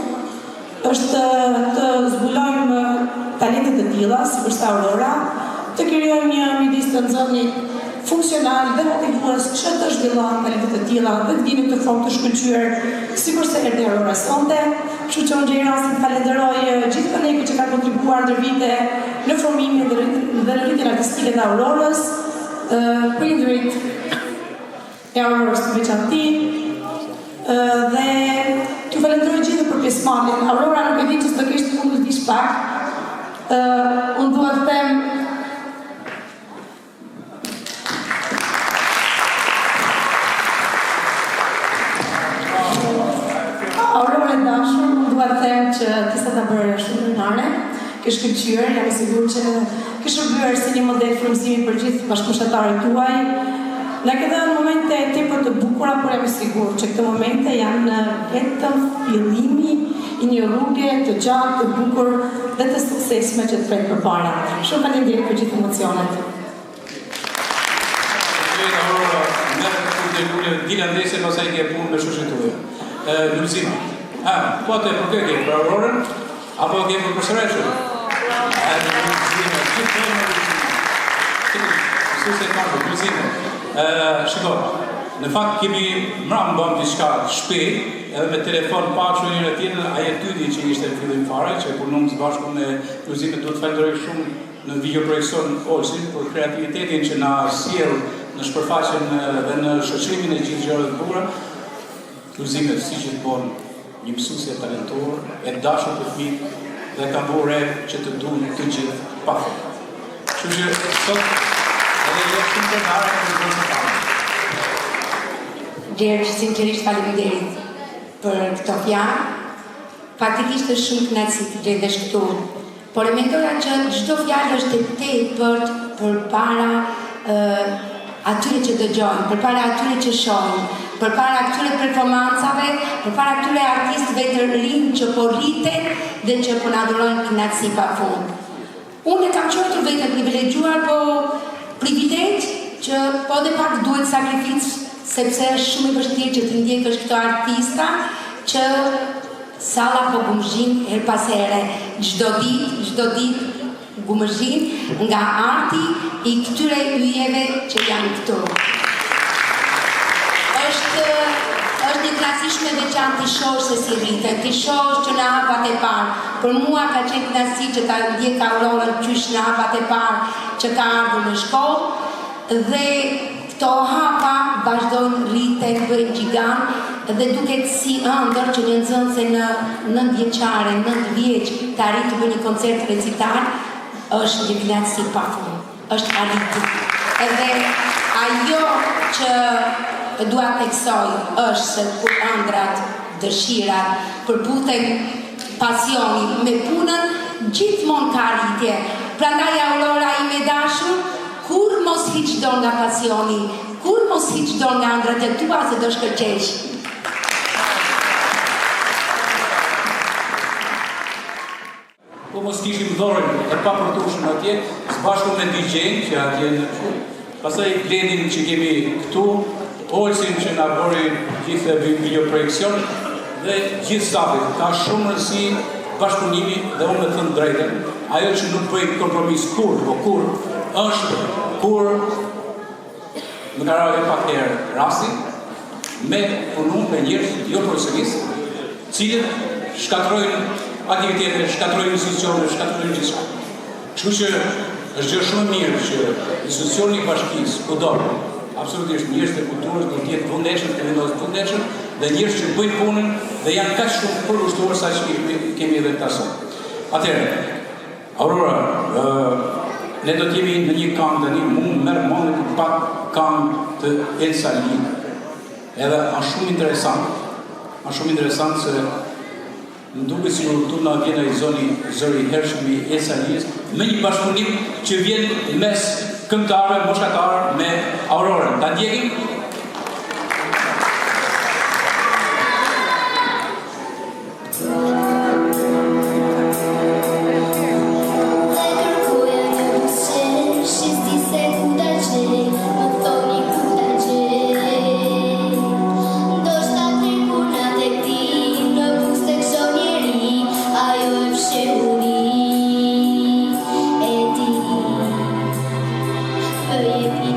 është të zbulojmë talentet të tilla, si për Aurora, të krijojmë një midis të nxënit funksional dhe motivues që të zhvillojnë talentet të tilla dhe të vinë këtë formë të shkëlqyer, sikurse erdhi Aurora sonte. Kështu që unë gjej rastin të falenderoj gjithë kolegët që kanë kontribuar ndër vite në formimin dhe në rritjen artistike të Aurorës, prindërit e Aurorës të veçantë, dhe t'ju falenderoj gjithë për pjesëmarrjen. Aurora nuk e di që s'do kishte mund të dish pak. Unë dua të them Aurora e dashur, unë dua të them që ti sa ta bërë shumë krenare, ke shkëlqyer, jam e sigurt që ke shërbyer si një model frymëzimi për gjithë bashkëpunëtarët tuaj. Na ke dhënë momente tepër të bukura, por jam e sigurt që këto momente janë vetëm fillimi i një rruge të gjatë, të bukur dhe të suksesshme që të pret përpara. Shumë faleminderit për gjithë emocionet. Dila ndese pasaj ke punë me shoqën tuaj. Lulzima. Po atë për kë ke për Aurorën apo ke për Shëreshën? Lulzima. Shiko, në fakt kemi mram bëm diçka shpejt, edhe me telefon pa që njëre tjetër, aje tyti që ishte në fillim fare, që e punum së bashku me Lulzimet, do të falenderoj shumë në videoprojeksion Olsin për kreativitetin që na sjell në shpërfaqjen dhe në shoqërimin e gjithë gjërave të bukura. Lulzimet si gjithmonë një mësuesje talentuar, e dashur për fëmijët dhe ka bërë që të duan të gjithë pa fund. Kështu që sot Gjergj, sinqerisht faleminderit për këto fjalë. Faktikisht është shumë kënaqësi të gjendesh këtu. Por e mendoja që çdo fjalë është e tepërt përpara atyre që dëgjojnë, përpara atyre që shohin, përpara këtyre performancave, përpara këtyre artistëve të rinj që po rriten dhe që po na dhurojnë kënaqësi pafund. Unë e kam quajtur vetëm privilegjuar, po privilegj që po dhe pak duhet sakrificë, sepse është shumë i vështirë që të ndjekësh këto artista që salla po gumëzhin her pas here, çdo ditë gumëzhin nga arti i këtyre yjeve që janë këtu. Është një knasi shumë e veçantë t'i shohësh se si rriten, t'i shohësh që në hapat e parë. Për mua ka qenë knasi që ta ndjek Aurorën qysh në hapat e parë që ka ardhur në shkollë dhe këto hapa vazhdojnë rriten bëjnë gjigant dhe duket si ëndër që një nxënëse në 9 vjeçare, 9 vjeç të arrit të bëjë një koncert recital, është një knasi pafund, është arritur. Edhe ajo që dua të theksoj është se kur ëndrat, dëshirat, përputhen pasioni me punën, gjithmonë ka arritje. Prandaj Aurora ime dashur, kur mos hiq do nga pasioni, kur mos hiq do nga ëndrat e tua se do shkërqesh. Po mos kishim dhorën e papërtueshëm atje, së bashku me DJ-n që atje në këtu. Pastaj Glenin që kemi këtu, Olsin që na bëri gjithë video projekcion dhe gjithë stafit. Ka shumë rëndësi bashkëpunimi dhe unë me thënë drejtën. Ajo që nuk bëj kompromis kur është kur më ka rarë pak herë rasti me punu me njerëz jo profesionistë, cilët shkatrojnë aktivitetet, shkatrojnë institucionet, shkatrojnë gjithçka. Kështu që është gjë shumë mirë që institucioni i bashkisë kudo, absolutisht njerëz të kulturës do të jetë vëndetshëm, të vendosë vëndetshëm dhe njerëz që bëjnë punën dhe janë kaq shumë përkushtuar sa që kemi edhe këta sot. Atëherë, Aurora, ne do t'jemi në një këngë tani, mund merr mend për pak këngë të Elsa Lee. Edhe është shumë interesant se më duket si këtu na vjen ai zëri i hershëm i Elsa Lees me një bashkëpunim që vjen mes këngëtarëve moshkatarë me Aurorën. Ta ndjekim?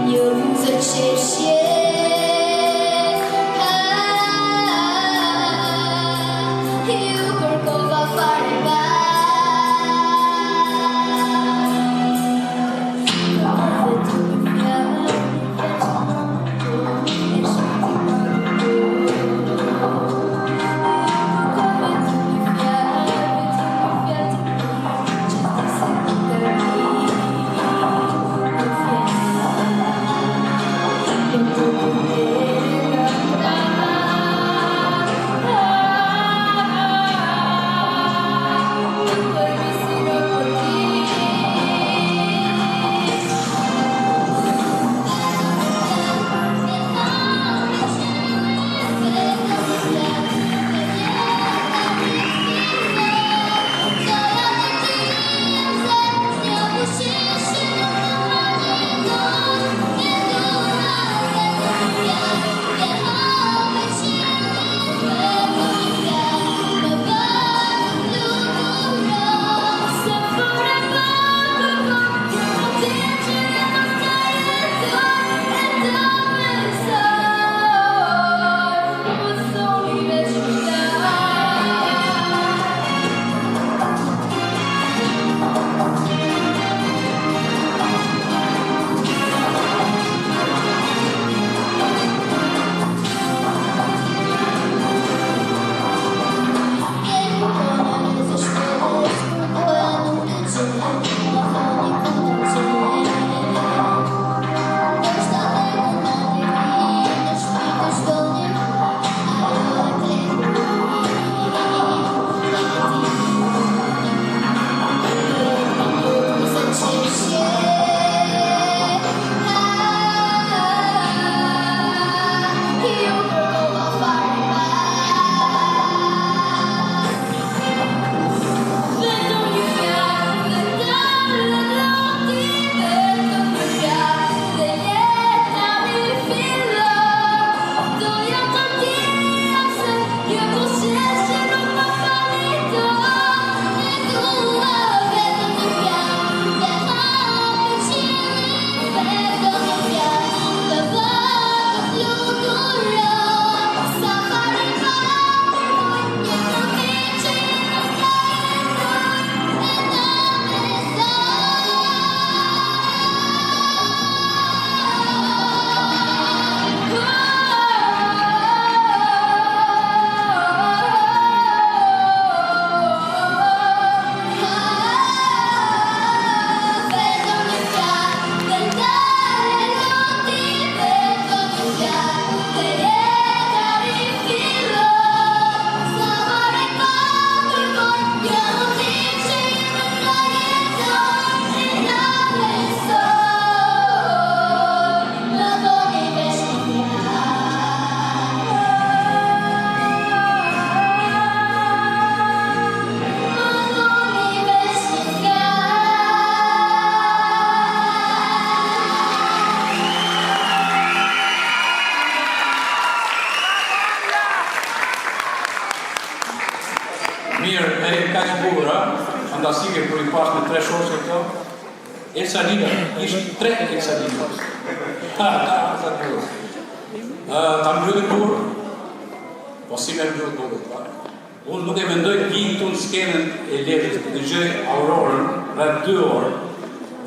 Your music shapes, yeah. bugra, fantastike për i pas me 3 shoshe këto. Elsalina, ishtë 3 Elsalina. Ta mbrëdhë burë, po si me mbrëdhë burë. Unë nuk e mendoj vinë të në skenën e letës, të dëgjoj Aurorën rreth 2 orë,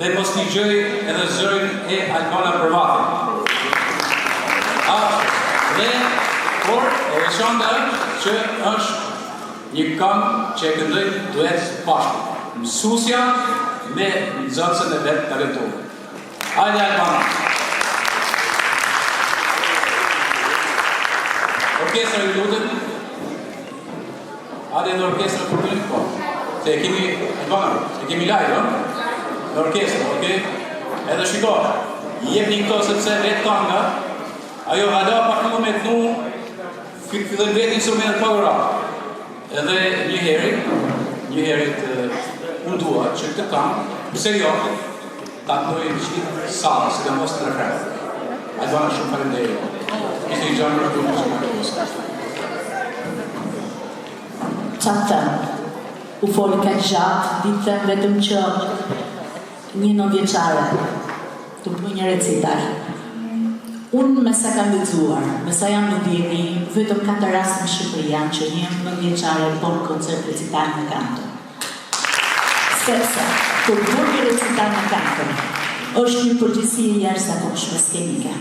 dhe mos një gjëj edhe zërin e Albana Përvati. Por, e veçanta që është një këngë që e këndoj duet pashtë. Mësusja me nxënësën e vetë talentuar. Hajde Albana! Orkestra ju lutet. Hajde në orkestra për të po. Se e kemi, Albana, e kemi live, no? Në orkestra, okej? Edhe shiko, jepni këto sepse vetë tanga, ajo hala pak në me të nu, fillën vetë instrument pa ura. Edhe një herit unë dua që këtë tangë, pëse jo, ta të dojë në qitë salë, se dhe mos të refrenë. Albana shumë falenderoj. Ishte i gjanë në të në shumë të mosë. Qatë, u folë ka gjatë, ditëm vetëm që një 9 vjeçare të bëj një recital. Unë me sa kam lexuar, me sa jam në djeni, vetëm 4 raste në Shqipëri janë që një 9 vjeçare bën koncert recital në kanto. Sepse, kur bën një recital në kanto, është një përgjithësi e jashtëzakonshme skenike.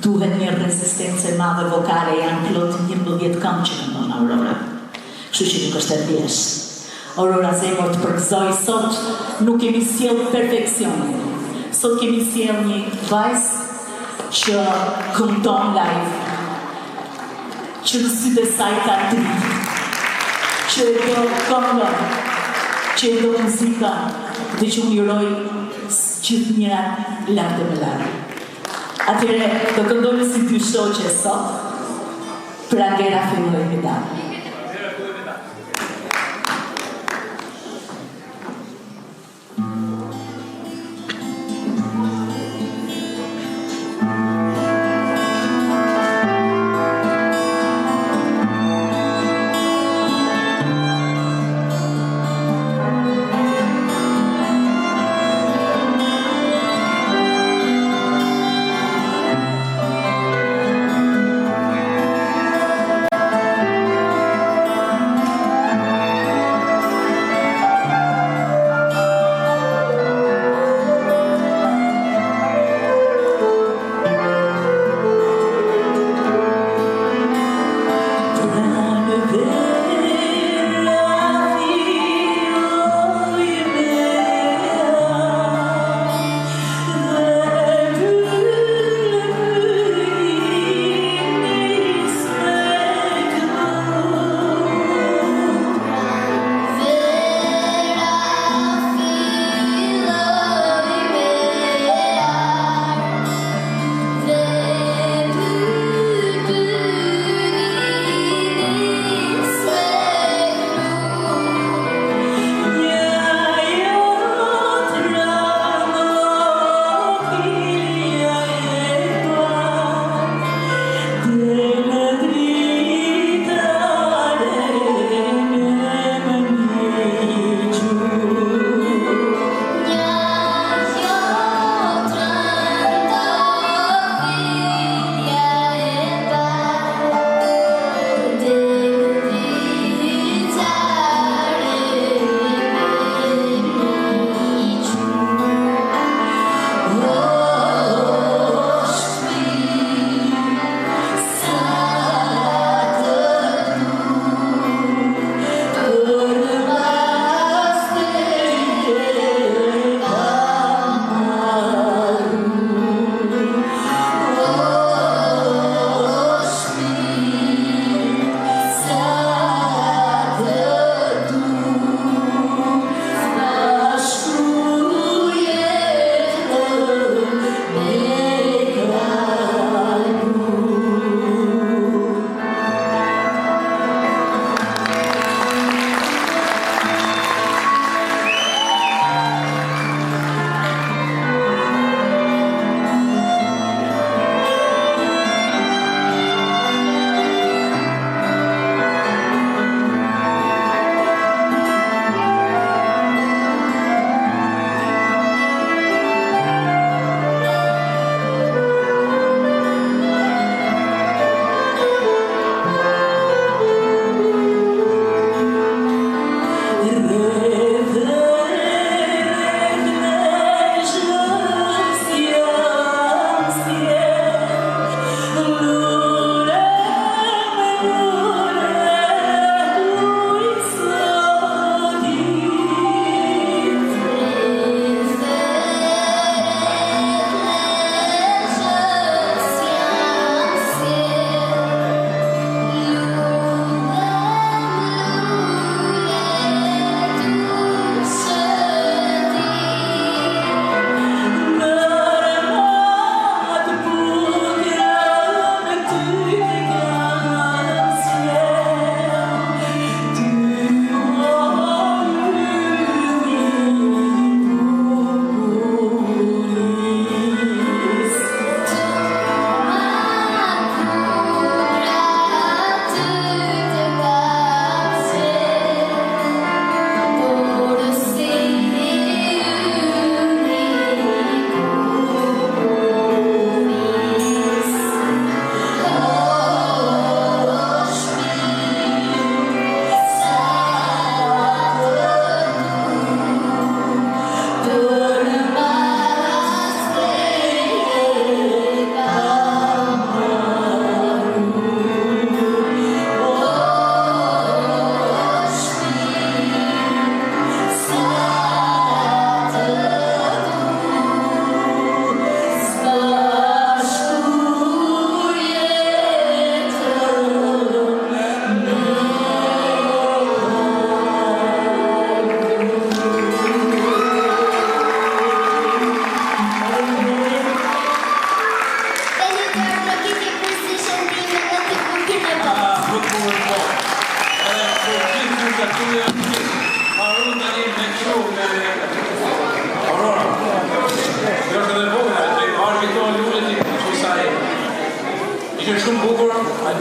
Duhet një rezistencë e madhe vokale, janë plot 11 këngë që këndon Aurora. Kështu që nuk është e thjeshtë. Aurora zemër të përgëzoj, sot nuk kemi sjell perfeksionin. Sot kemi sjell një vajzë që këndon live, që në sytë e saj ka dritë, që e do këngën, që e do muzika, dhe që unë juroj gjithë njëra lartë me lartë. Atyre, do këndojnë si dy shoqe sot, pra gera filloj me dalë.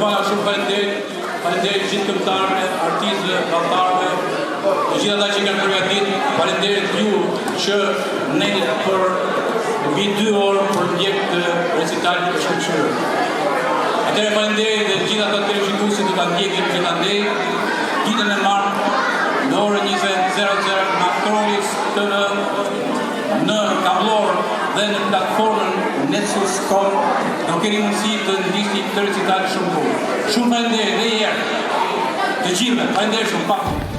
shumë faleminderit gjithë këngëtarëve, artistëve, vallëtarëve, të gjithë ata që kanë përgatitur, faleminderit ju që ndjenit për mbi 2 orë për ndjek të recitalit të shkëlqyer. Atëherë faleminderit dhe gjithë ata televizionistë që ta ndjekin gjithandej ditën e martë në orën 20:00 në Aktoris TV në kablor dhe në platformën Nexus.com. Do keni mundësi të ndiqni këtë recital shumë bukur. Shumë faleminderit edhe një herë të gjithëve. Faleminderit shumë.